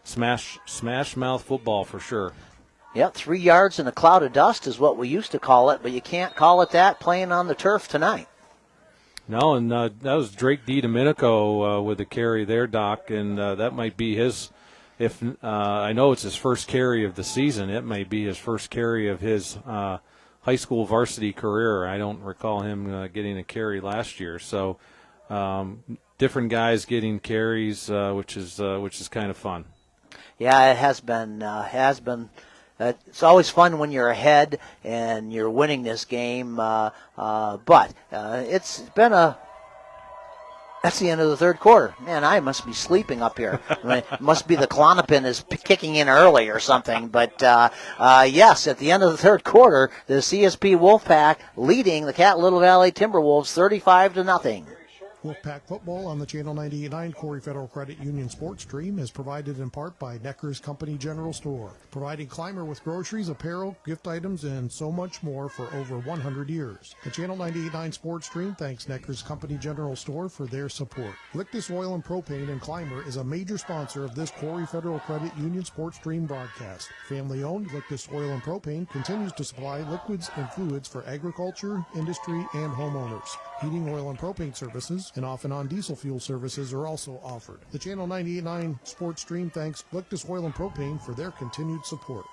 C: smash mouth football for sure.
B: Yep, 3 yards in a cloud of dust is what we used to call it, but you can't call it that playing on the turf tonight.
C: No, and that was Drake DiDomenico with the carry there, Doc, and that might be his. If I know it's his first carry of the season, it may be his first carry of his high school varsity career. I don't recall him getting a carry last year. So different guys getting carries, which is kind of fun.
B: Yeah, it has been. It's always fun when you're ahead and you're winning this game, but it's been a That's the end of the third quarter. Man, I must be sleeping up here. It must be the Klonopin is kicking in early or something. But, yes, at the end of the third quarter, the CSP Wolfpack leading the Cat Little Valley Timberwolves 35-0.
A: Wolfpack Football on the Channel 98.9 Corry Federal Credit Union Sports Stream is provided in part by Necker's Company General Store, providing Clymer with groceries, apparel, gift items, and so much more for over 100 years. The Channel 98.9 Sports Stream thanks Necker's Company General Store for their support. Lictus Oil and Propane in Clymer is a major sponsor of this Corry Federal Credit Union Sports Stream broadcast. Family-owned, Lictus Oil and Propane continues to supply liquids and fluids for agriculture, industry, and homeowners. Heating, oil, and propane services and off and on diesel fuel services are also offered. The Channel 98.9 Sports Stream thanks Lictus Oil and Propane for their continued support.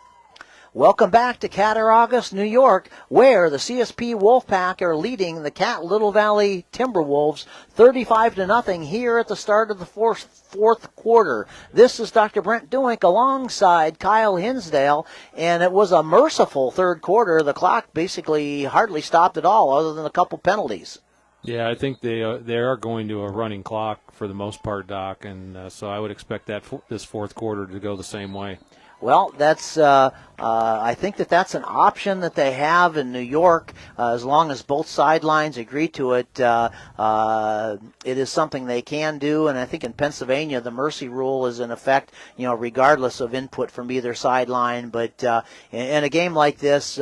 B: Welcome back to Cattaraugus, New York, where the CSP Wolfpack are leading the Cat Little Valley Timberwolves 35-0 here at the start of the fourth quarter. This is Dr. Brent Deuink alongside Kyle Hinsdale, and it was a merciful third quarter. The clock basically hardly stopped at all other than a couple penalties.
C: Yeah, I think they are going to a running clock for the most part, Doc, and so I would expect that this fourth quarter to go the same way.
B: Well, that's I think that's an option that they have in New York as long as both sidelines agree to it. It is something they can do, and I think in Pennsylvania the mercy rule is in effect, regardless of input from either sideline. But in a game like this,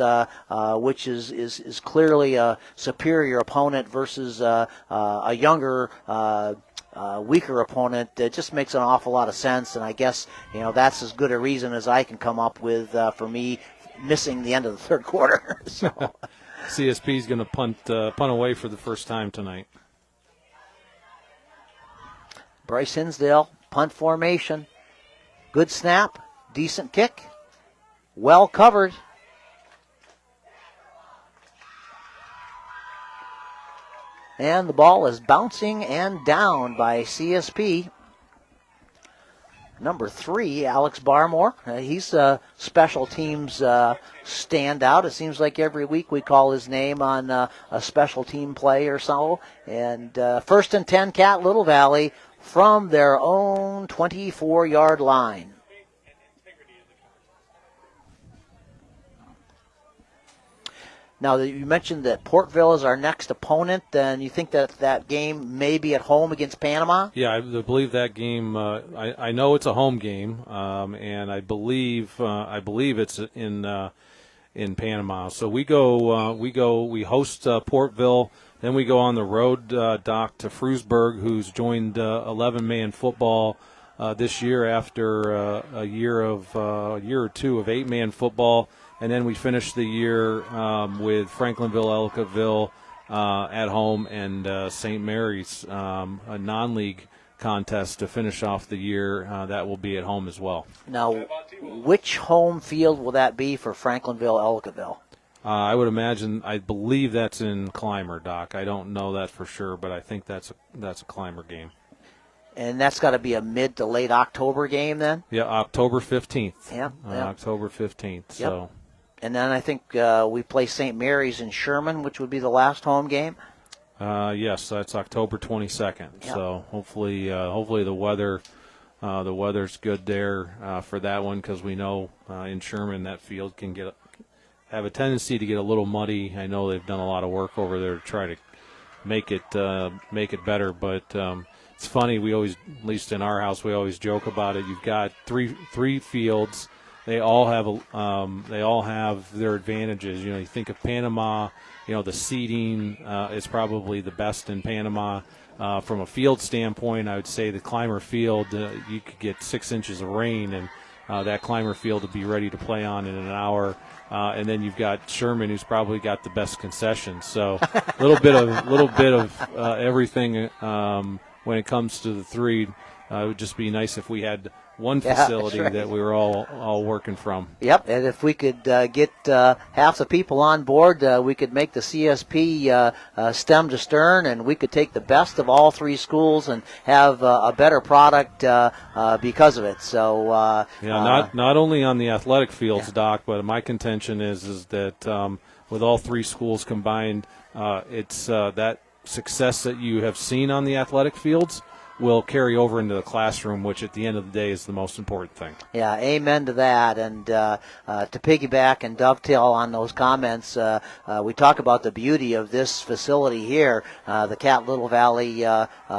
B: which is clearly a superior opponent versus a younger weaker opponent, it just makes an awful lot of sense, and I guess that's as good a reason as I can come up with for me missing the end of the third quarter. So.
C: CSP's going to punt away for the first time tonight.
B: Bryce Hinsdale, punt formation, good snap, decent kick, well covered. And the ball is bouncing and down by CSP. Number 3, Alex Barmore. He's a special teams standout. It seems like every week we call his name on a special team play or so. And first and 10, Cat Little Valley from their own 24-yard line. Now, you mentioned that Portville is our next opponent, and you think that game may be at home against Panama?
C: Yeah, I believe that game. I know it's a home game, and I believe it's in Panama. So we host Portville, then we go on the road, Doc, to Frewsburg, who's joined 11-man football this year after a year or two of 8-man football. And then we finish the year with Franklinville, Ellicottville at home, and St. Mary's, a non-league contest to finish off the year. That will be at home as well.
B: Now, which home field will that be for Franklinville, Ellicottville?
C: I believe that's in Clymer, Doc. I don't know that for sure, but I think that's a Clymer game.
B: And that's got to be a mid to late October game then?
C: Yeah, October 15th.
B: Yeah.
C: October 15th. Yep. So.
B: And then I think we play St. Mary's in Sherman, which would be the last home game.
C: Yes, that's October 22nd. Yep. So hopefully the weather's good there for that one, because we know in Sherman that field can have a tendency to get a little muddy. I know they've done a lot of work over there to try to make it better, but it's funny. We always, at least in our house, we always joke about it. You've got three fields. They all have their advantages. You think of Panama. The seating is probably the best in Panama. From a field standpoint, I would say the Clymer Field, you could get 6 inches of rain, and that Clymer Field would be ready to play on in an hour. And then you've got Sherman, who's probably got the best concessions. So a little bit of everything when it comes to the three. It would just be nice if we had one facility that we were all working from.
B: Yep, and if we could get half the people on board, we could make the CSP stem to stern, and we could take the best of all three schools and have a better product because of it. So
C: not only on the athletic fields, Doc, but my contention is that with all three schools combined, it's that success that you have seen on the athletic fields will carry over into the classroom, which at the end of the day is the most important thing.
B: Yeah, amen to that. And to piggyback and dovetail on those comments, we talk about the beauty of this facility here, the Cat Little Valley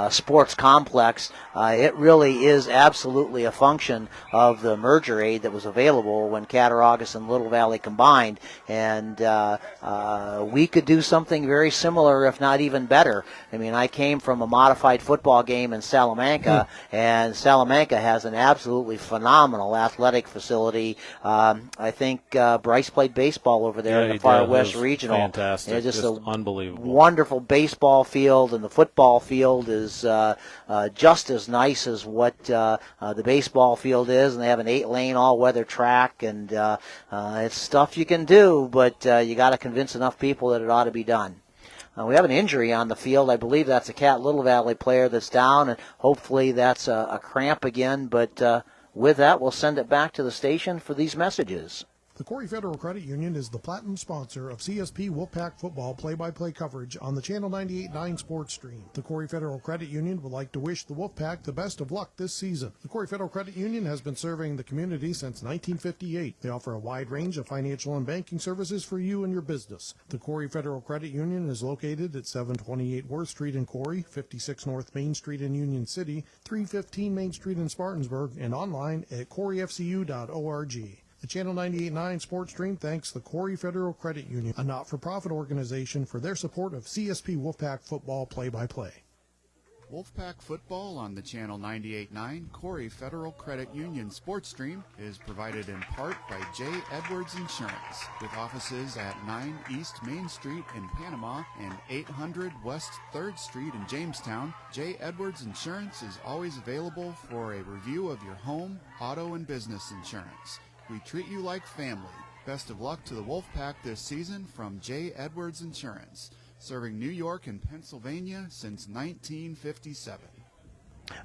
B: Sports Complex. It really is absolutely a function of the merger aid that was available when Cattaraugus and Little Valley combined. And we could do something very similar, if not even better. I mean, I came from a modified football game in Salamanca, and Salamanca has an absolutely phenomenal athletic facility. I think Bryce played baseball over there in the Far West Regional.
C: Fantastic.
B: It's just a
C: unbelievable.
B: Wonderful baseball field, and the football field is just as nice as what the baseball field is, and they have an 8-lane all-weather track, and it's stuff you can do, but you got to convince enough people that it ought to be done. We have an injury on the field. I believe that's a Cat Little Valley player that's down, and hopefully that's a cramp again. But with that, we'll send it back to the station for these messages.
A: The Corry Federal Credit Union is the platinum sponsor of CSP Wolfpack Football play-by-play coverage on the Channel 98.9 Sports Stream. The Corry Federal Credit Union would like to wish the Wolfpack the best of luck this season. The Corry Federal Credit Union has been serving the community since 1958. They offer a wide range of financial and banking services for you and your business. The Corry Federal Credit Union is located at 728 Worth Street in Corry, 56 North Main Street in Union City, 315 Main Street in Spartansburg, and online at corryfcu.org. The Channel 98.9 Sports Stream thanks the Corry Federal Credit Union, a not-for-profit organization, for their support of CSP Wolfpack Football play-by-play.
F: Wolfpack Football on the Channel 98.9 Corry Federal Credit Union Sports Stream is provided in part by J. Edwards Insurance, with offices at 9 East Main Street in Panama and 800 West 3rd Street in Jamestown. J. Edwards Insurance is always available for a review of your home, auto, and business insurance. We treat you like family. Best of luck to the Wolfpack this season from J. Edwards Insurance, serving New York and Pennsylvania since 1957.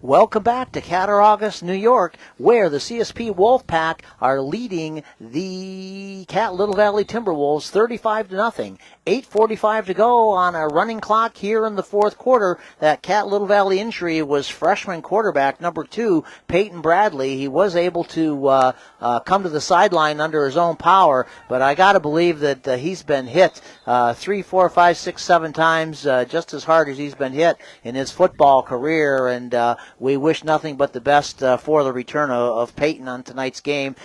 B: Welcome back to Cattaraugus, New York, where the CSP Wolfpack are leading the Cat Little Valley Timberwolves 35-0. 8:45 to go on a running clock here in the fourth quarter. That Cat Little Valley injury was freshman quarterback number 2, Peyton Bradley. He was able to come to the sideline under his own power, but I got to believe that he's been hit 3, 4, 5, 6, 7 times, just as hard as he's been hit in his football career, and we wish nothing but the best for the return of Peyton on tonight's game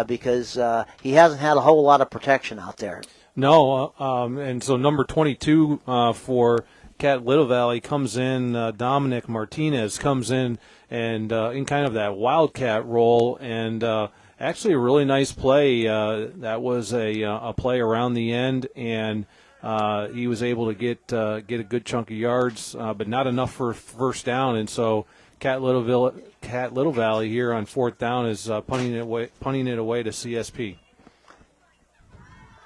B: because he hasn't had a whole lot of protection out there.
C: No, and so number 22 for Cat Little Valley comes in, Dominic Martinez comes in and in kind of that wildcat role, and actually a really nice play. That was a play around the end, and he was able to get a good chunk of yards, but not enough for first down, and so Cat Little Valley here on fourth down is punting it away to CSP.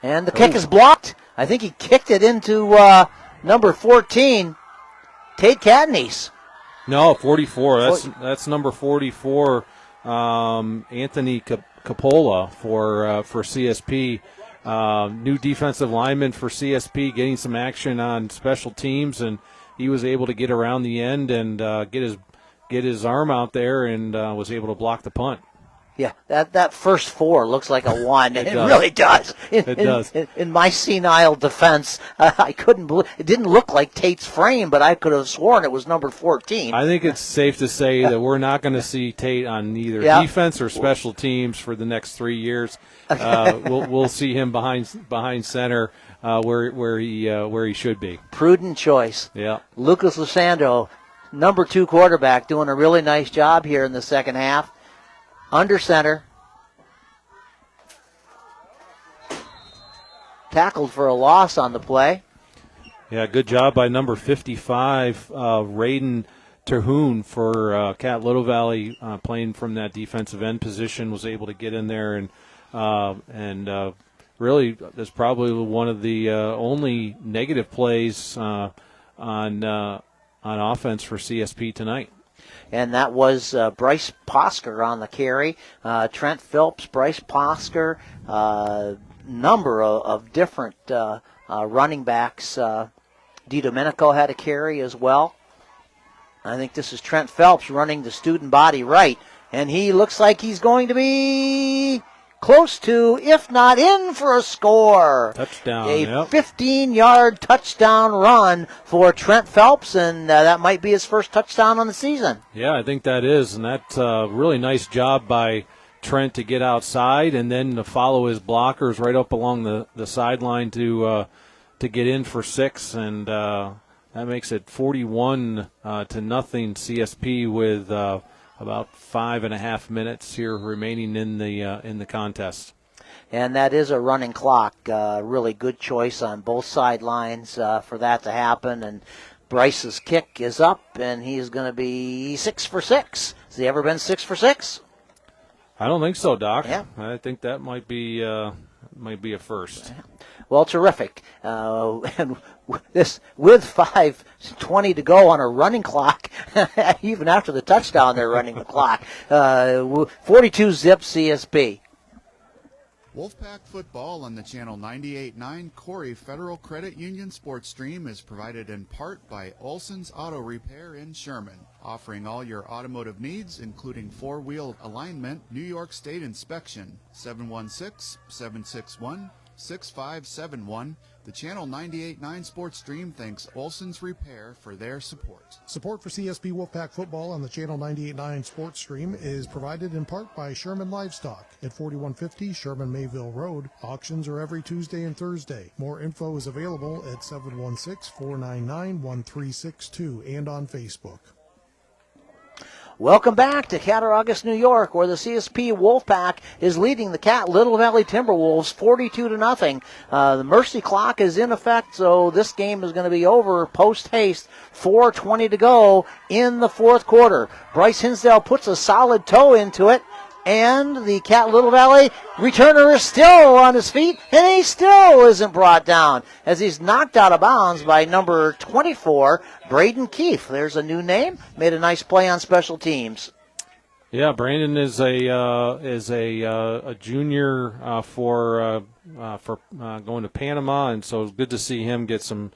B: And the kick is blocked. I think he kicked it into number 14, Tate Cadney's.
C: No, 44. That's number 44, Anthony Capola for CSP. New defensive lineman for CSP, getting some action on special teams, and he was able to get around the end and get his arm out there and was able to block the punt.
B: Yeah, that first 4 looks like a 1. It
C: does.
B: Really does.
C: It does.
B: In my senile defense, I couldn't believe it. Didn't look like Tate's frame, but I could have sworn it was number 14.
C: I think it's safe to say that we're not going to see Tate on either defense or special teams for the next 3 years. We'll see him behind center where he should be.
B: Prudent choice.
C: Yeah.
B: Lucas Lusando, number 2 quarterback, doing a really nice job here in the second half. Under center. Tackled for a loss on the play.
C: Yeah, good job by number 55, Raiden Terhune for Cat Little Valley, playing from that defensive end position, was able to get in there and really is probably one of the only negative plays on offense for CSP tonight.
B: And that was Bryce Posker on the carry. Trent Phillips, Bryce Posker, number of different running backs DiDomenico had a carry as well. I think this is Trent Phelps running the student body right, and he looks like he's going to be close to, if not in, for a score.
C: Touchdown.
B: A
C: yep.
B: 15-yard touchdown run for Trent Phelps, and that might be his first touchdown on the season.
C: Yeah, I think that is, and that's a really nice job by Trent to get outside and then to follow his blockers right up along the sideline to get in for 6, and that makes it 41-0 CSP with about 5.5 minutes here remaining in the contest.
B: And that is a running clock. Really good choice on both sidelines for that to happen. And Bryce's kick is up, and he's going to be 6 for 6. Has he ever been 6 for 6?
C: I don't think so, Doc.
B: Yeah.
C: I think that might be a first.
B: Well, terrific. And this with 5:20 to go on a running clock, even after the touchdown, they're running the clock. 42-zip CSP.
F: Wolfpack Football on the Channel 98.9 Corry Federal Credit Union Sports Stream is provided in part by Olson's Auto Repair in Sherman, offering all your automotive needs, including four-wheel alignment, New York State inspection, 716-761-6571. The Channel 98.9 Sports Stream thanks Olson's Repair for their support.
A: Support for CSP Wolfpack Football on the Channel 98.9 Sports Stream is provided in part by Sherman Livestock at 4150 Sherman Mayville Road. Auctions are every Tuesday and Thursday. More info is available at 716-499-1362 and on Facebook.
B: Welcome back to Cattaraugus, New York, where the CSP Wolfpack is leading the Little Valley Timberwolves 42-0. The mercy clock is in effect, so this game is going to be over post-haste. 4:20 to go in the fourth quarter. Bryce Hinsdale puts a solid toe into it, and the Little Valley returner is still on his feet, and he still isn't brought down as he's knocked out of bounds by number 24, Braden Keefe. There's a new name. Made a nice play on special teams.
C: Yeah, Brandon is a junior for going to Panama, and so it's good to see him get some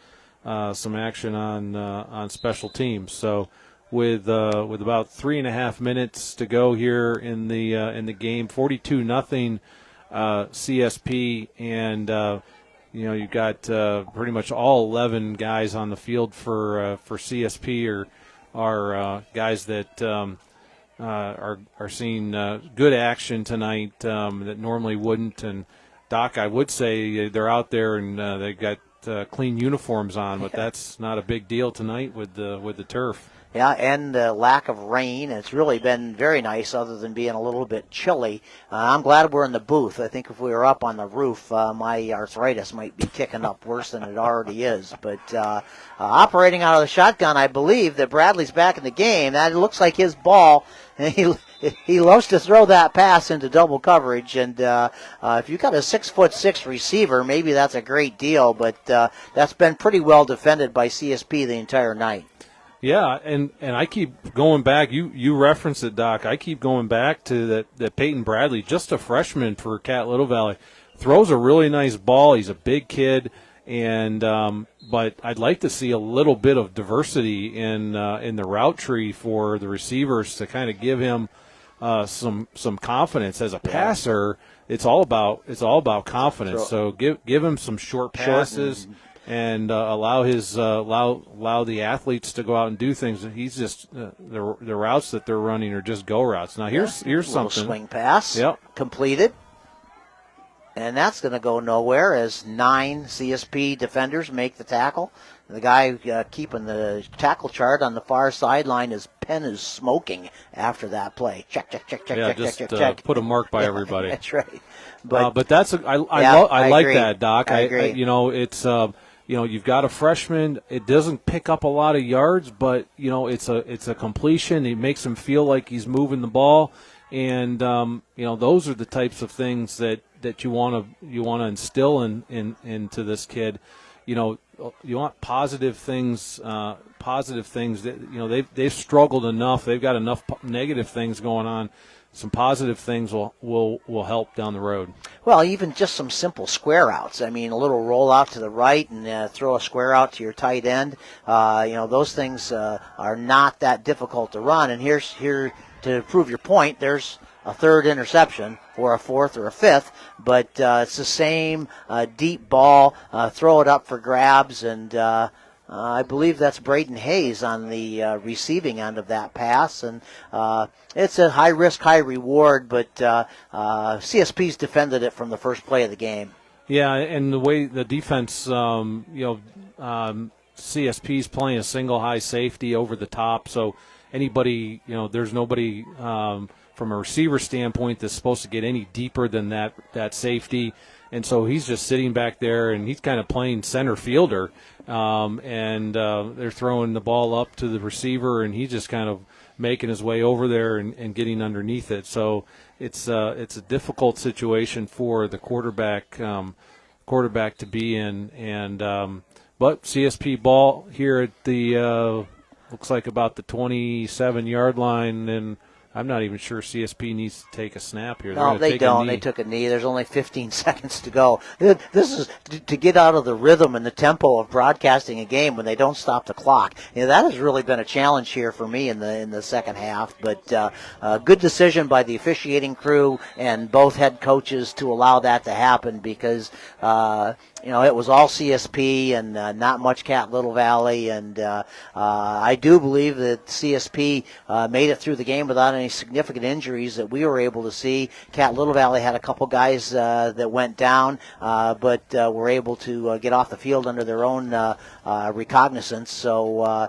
C: action on special teams. So with about 3.5 minutes to go here in the game, 42-0 CSP, and you got pretty much all 11 guys on the field for CSP are guys that are seeing good action tonight that normally wouldn't. And Doc, I would say they're out there and they got clean uniforms on, but that's not a big deal tonight with the turf.
B: Yeah, and lack of rain. It's really been very nice other than being a little bit chilly. I'm glad we're in the booth. I think if we were up on the roof, my arthritis might be kicking up worse than it already is. But operating out of the shotgun, I believe that Bradley's back in the game. That looks like his ball. He loves to throw that pass into double coverage, and if you've got a 6'6" receiver, maybe that's a great deal, but that's been pretty well defended by CSP the entire night.
C: Yeah, and I keep going back. You referenced it, Doc. I keep going back to that Peyton Bradley, just a freshman for Little Valley, throws a really nice ball. He's a big kid, and but I'd like to see a little bit of diversity in the route tree for the receivers to kind of give him some confidence as a passer. It's all about confidence. So give him some short passes. And allow the athletes to go out and do things. He's just the routes that they're running are just go routes. Now here's something.
B: Swing pass.
C: Yep.
B: Completed. And that's going to go nowhere as 9 CSP defenders make the tackle. The guy keeping the tackle chart on the far sideline, his pen is smoking after that play. Check.
C: Yeah,
B: check.
C: Put a mark by everybody.
B: That's right.
C: But that's I like
B: agree.
C: that, Doc.
B: I agree.
C: It's you've got a freshman. It doesn't pick up a lot of yards, but it's a completion. It makes him feel like he's moving the ball, and those are the types of things that you want to instill into this kid. You want positive things. Positive things that they've struggled enough. They've got enough negative things going on. some positive things will help down the road.
B: Well, even just some simple square outs. I mean, a little roll out to the right and throw a square out to your tight end. Those things are not that difficult to run. And here to prove your point, there's a third interception or a fourth or a fifth, but it's the same deep ball. Throw it up for grabs, and I believe that's Braden Hayes on the receiving end of that pass, and it's a high risk, high reward, but CSP's defended it from the first play of the game.
C: Yeah, and the way the defense, CSP's playing a single high safety over the top, so anybody, there's nobody from a receiver standpoint that's supposed to get any deeper than that safety. And so he's just sitting back there, and he's kind of playing center fielder. And they're throwing the ball up to the receiver, and he's just kind of making his way over there and getting underneath it. So it's a difficult situation for the quarterback to be in. And but CSP ball here at the looks like about the 27-yard line, and I'm not even sure CSP needs to take a snap here.
B: No, they don't. They took a knee. There's only 15 seconds to go. This is to get out of the rhythm and the tempo of broadcasting a game when they don't stop the clock. That has really been a challenge here for me in the second half. But good decision by the officiating crew and both head coaches to allow that to happen because it was all CSP and not much Cat Little Valley. And I do believe that CSP made it through the game without any significant injuries that we were able to see. Cat Little Valley had a couple guys that went down, but were able to get off the field under their own recognizance. So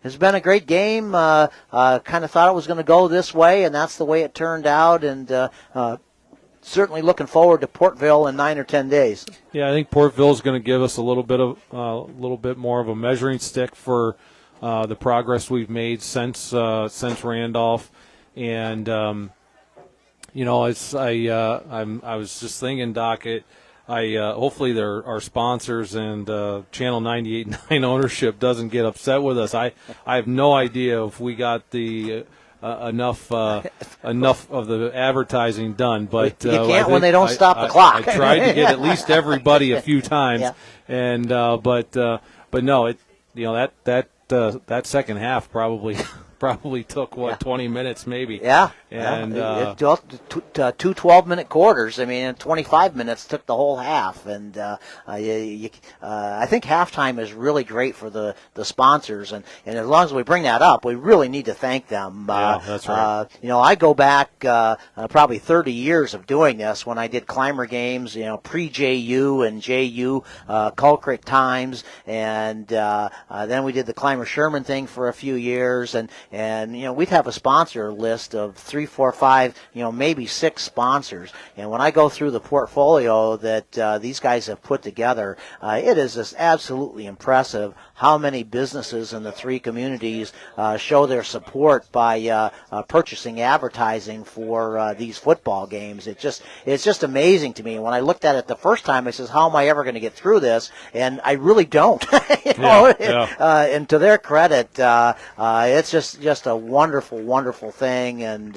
B: it's been a great game. Kind of thought it was going to go this way, and that's the way it turned out. And certainly looking forward to Portville in 9 or 10 days.
C: Yeah, I think Portville is going to give us a little bit more of a measuring stick for the progress we've made since Randolph. And I was just thinking, Doc, hopefully our sponsors and Channel 98.9 ownership doesn't get upset with us. I have no idea if we got the enough of the advertising done, but
B: you can't when they don't stop the clock.
C: I tried to get at least everybody a few times,
B: yeah.
C: And but no, that second half probably took 20 minminutes maybe.
B: Yeah,
C: and
B: two 12-minute quarters. I mean, 25 minutes took the whole half, and I think halftime is really great for the sponsors, and as long as we bring that up, we really need to thank them.
C: Yeah, that's right.
B: I go back probably 30 years of doing this when I did climber games, pre-JU and JU Culcrick times, and then we did the Climber Sherman thing for a few years, and we'd have a sponsor list of 3, 4, 5, maybe 6 sponsors. And when I go through the portfolio that these guys have put together, it is just absolutely impressive how many businesses in the 3 communities show their support by purchasing advertising for these football games. It's just amazing to me. When I looked at it the first time, I says, how am I ever going to get through this? And I really don't. And to their credit, it's just a wonderful, wonderful thing. And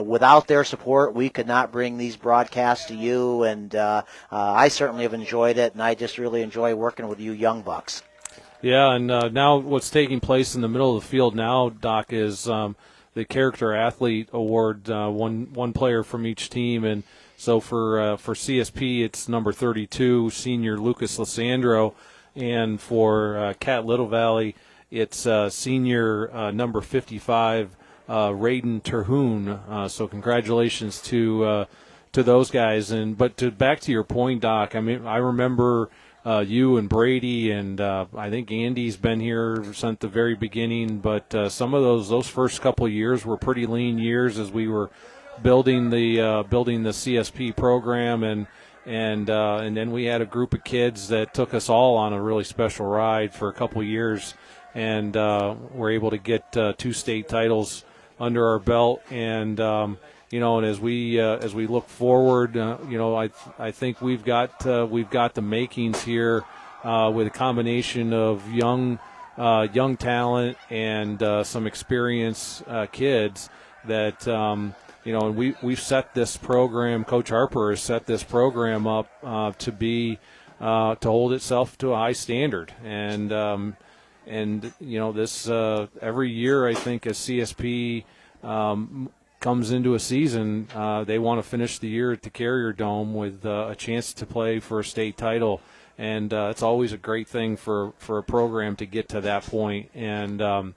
B: without their support, we could not bring these broadcasts to you. And I certainly have enjoyed it, and I just really enjoy working with you young bucks.
C: Yeah, and now what's taking place in the middle of the field now, Doc, is the Character Athlete Award, one player from each team. And so for CSP, it's number 32, senior Lucas Lissandro. And for Cat Little Valley, it's senior number 55, Raiden Terhune. So congratulations to those guys. But back to your point, Doc, I mean, I remember you and Brady, and I think Andy's been here since the very beginning. But some of those first couple of years were pretty lean years as we were building the CSP program, and then we had a group of kids that took us all on a really special ride for a couple of years, and were able to get 2 state titles under our belt. And and as we look forward, I think we've got the makings here with a combination of young talent and some experienced kids. that and we've set this program. Coach Harper has set this program up to be to hold itself to a high standard, and this every year I think as CSP comes into a season, they want to finish the year at the Carrier Dome with a chance to play for a state title, and it's always a great thing for a program to get to that point. And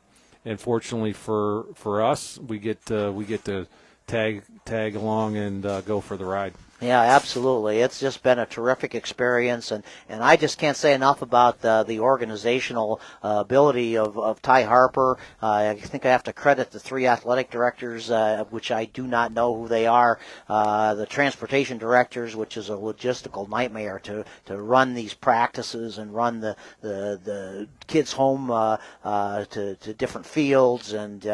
C: fortunately for us, we get to tag along and go for the ride.
B: Yeah, absolutely. It's just been a terrific experience, and I just can't say enough about the organizational ability of Ty Harper. I think I have to credit the 3 athletic directors, which I do not know who they are, the transportation directors, which is a logistical nightmare to run these practices and run the kids home to different fields, and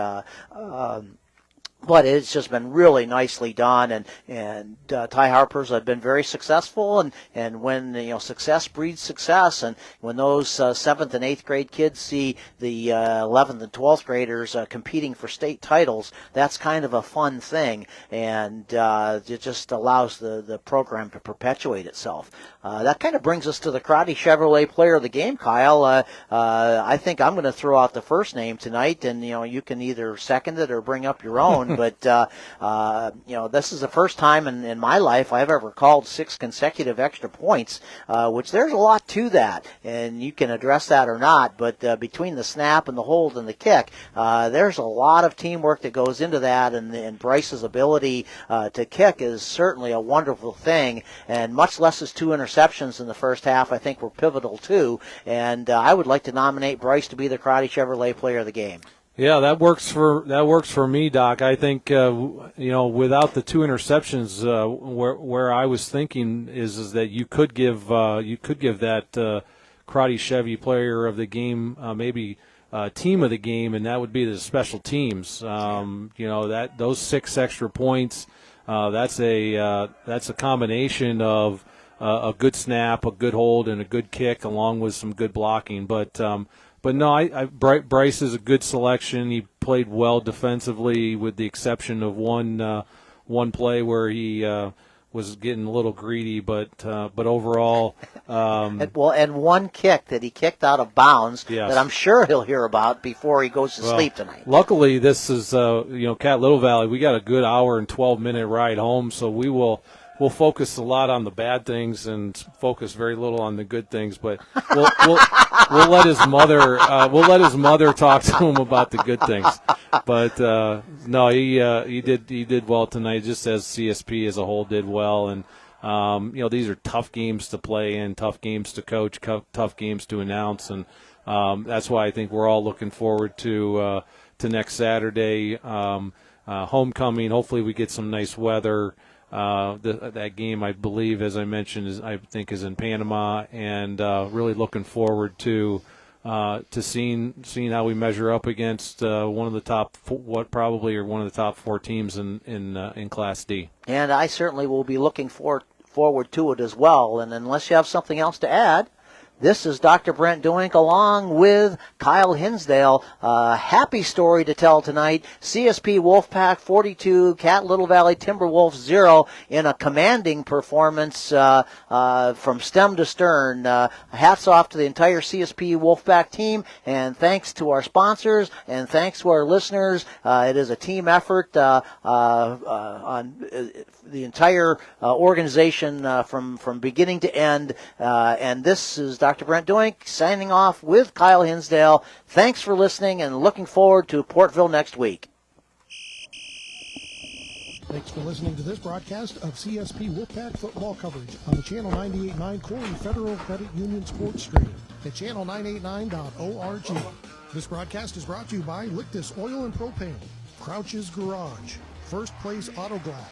B: but it's just been really nicely done, and Ty Harper's have been very successful, and when success breeds success, and when those 7th and 8th grade kids see the 11th and 12th graders competing for state titles, that's kind of a fun thing, and it just allows the program to perpetuate itself. That kind of brings us to the Corry Chevrolet Player of the Game, Kyle. I think I'm going to throw out the first name tonight, and you can either second it or bring up your own. But this is the first time in my life I've ever called 6 consecutive extra points, which there's a lot to that, and you can address that or not. But between the snap and the hold and the kick, there's a lot of teamwork that goes into that, and Bryce's ability to kick is certainly a wonderful thing. And much less his 2 interceptions in the first half, I think, were pivotal too. And I would like to nominate Bryce to be the Corry Chevrolet Player of the Game.
C: Yeah, that works for me, Doc. I think without the 2 interceptions, where I was thinking is that you could give that Corry Chevy Player of the Game maybe team of the game, and that would be the special teams. That those 6 extra points, that's a combination of a good snap, a good hold, and a good kick, along with some good blocking. But no, Bryce is a good selection. He played well defensively, with the exception of one play where he was getting a little greedy. But overall,
B: and one kick that he kicked out of bounds,
C: yes,
B: that I'm sure he'll hear about before he goes to sleep tonight.
C: Luckily, this is Cat Little Valley. We got a good hour and 12-minute ride home, so we'll focus a lot on the bad things and focus very little on the good things. But we'll let his mother talk to him about the good things. But no, he did well tonight, just as CSP as a whole did well. And these are tough games to play in, tough games to coach, tough games to announce, and that's why I think we're all looking forward to next Saturday, homecoming. Hopefully, we get some nice weather. That game, I believe, as I mentioned, is in Panama, and really looking forward to seeing how we measure up against one of the top one of the top 4 teams in Class D. And
B: I certainly will be looking forward to it as well. And unless you have something else to add, this is Dr. Brent Deuink along with Kyle Hinsdale. Happy story to tell tonight. CSP Wolfpack 42, Cat Little Valley Timberwolves 0 in a commanding performance from stem to stern. Hats off to the entire CSP Wolfpack team, and thanks to our sponsors, and thanks to our listeners. It is a team effort on the entire organization from beginning to end. And this is Dr. Brent Deuink signing off with Kyle Hinsdale. Thanks for listening, and looking forward to Portville next week.
A: Thanks for listening to this broadcast of CSP Wolfpack football coverage on the Channel 98.9 Corry Federal Credit Union sports stream at channel989.org. This broadcast is brought to you by Lictus Oil and Propane, Crouch's Garage, First Place Auto Glass,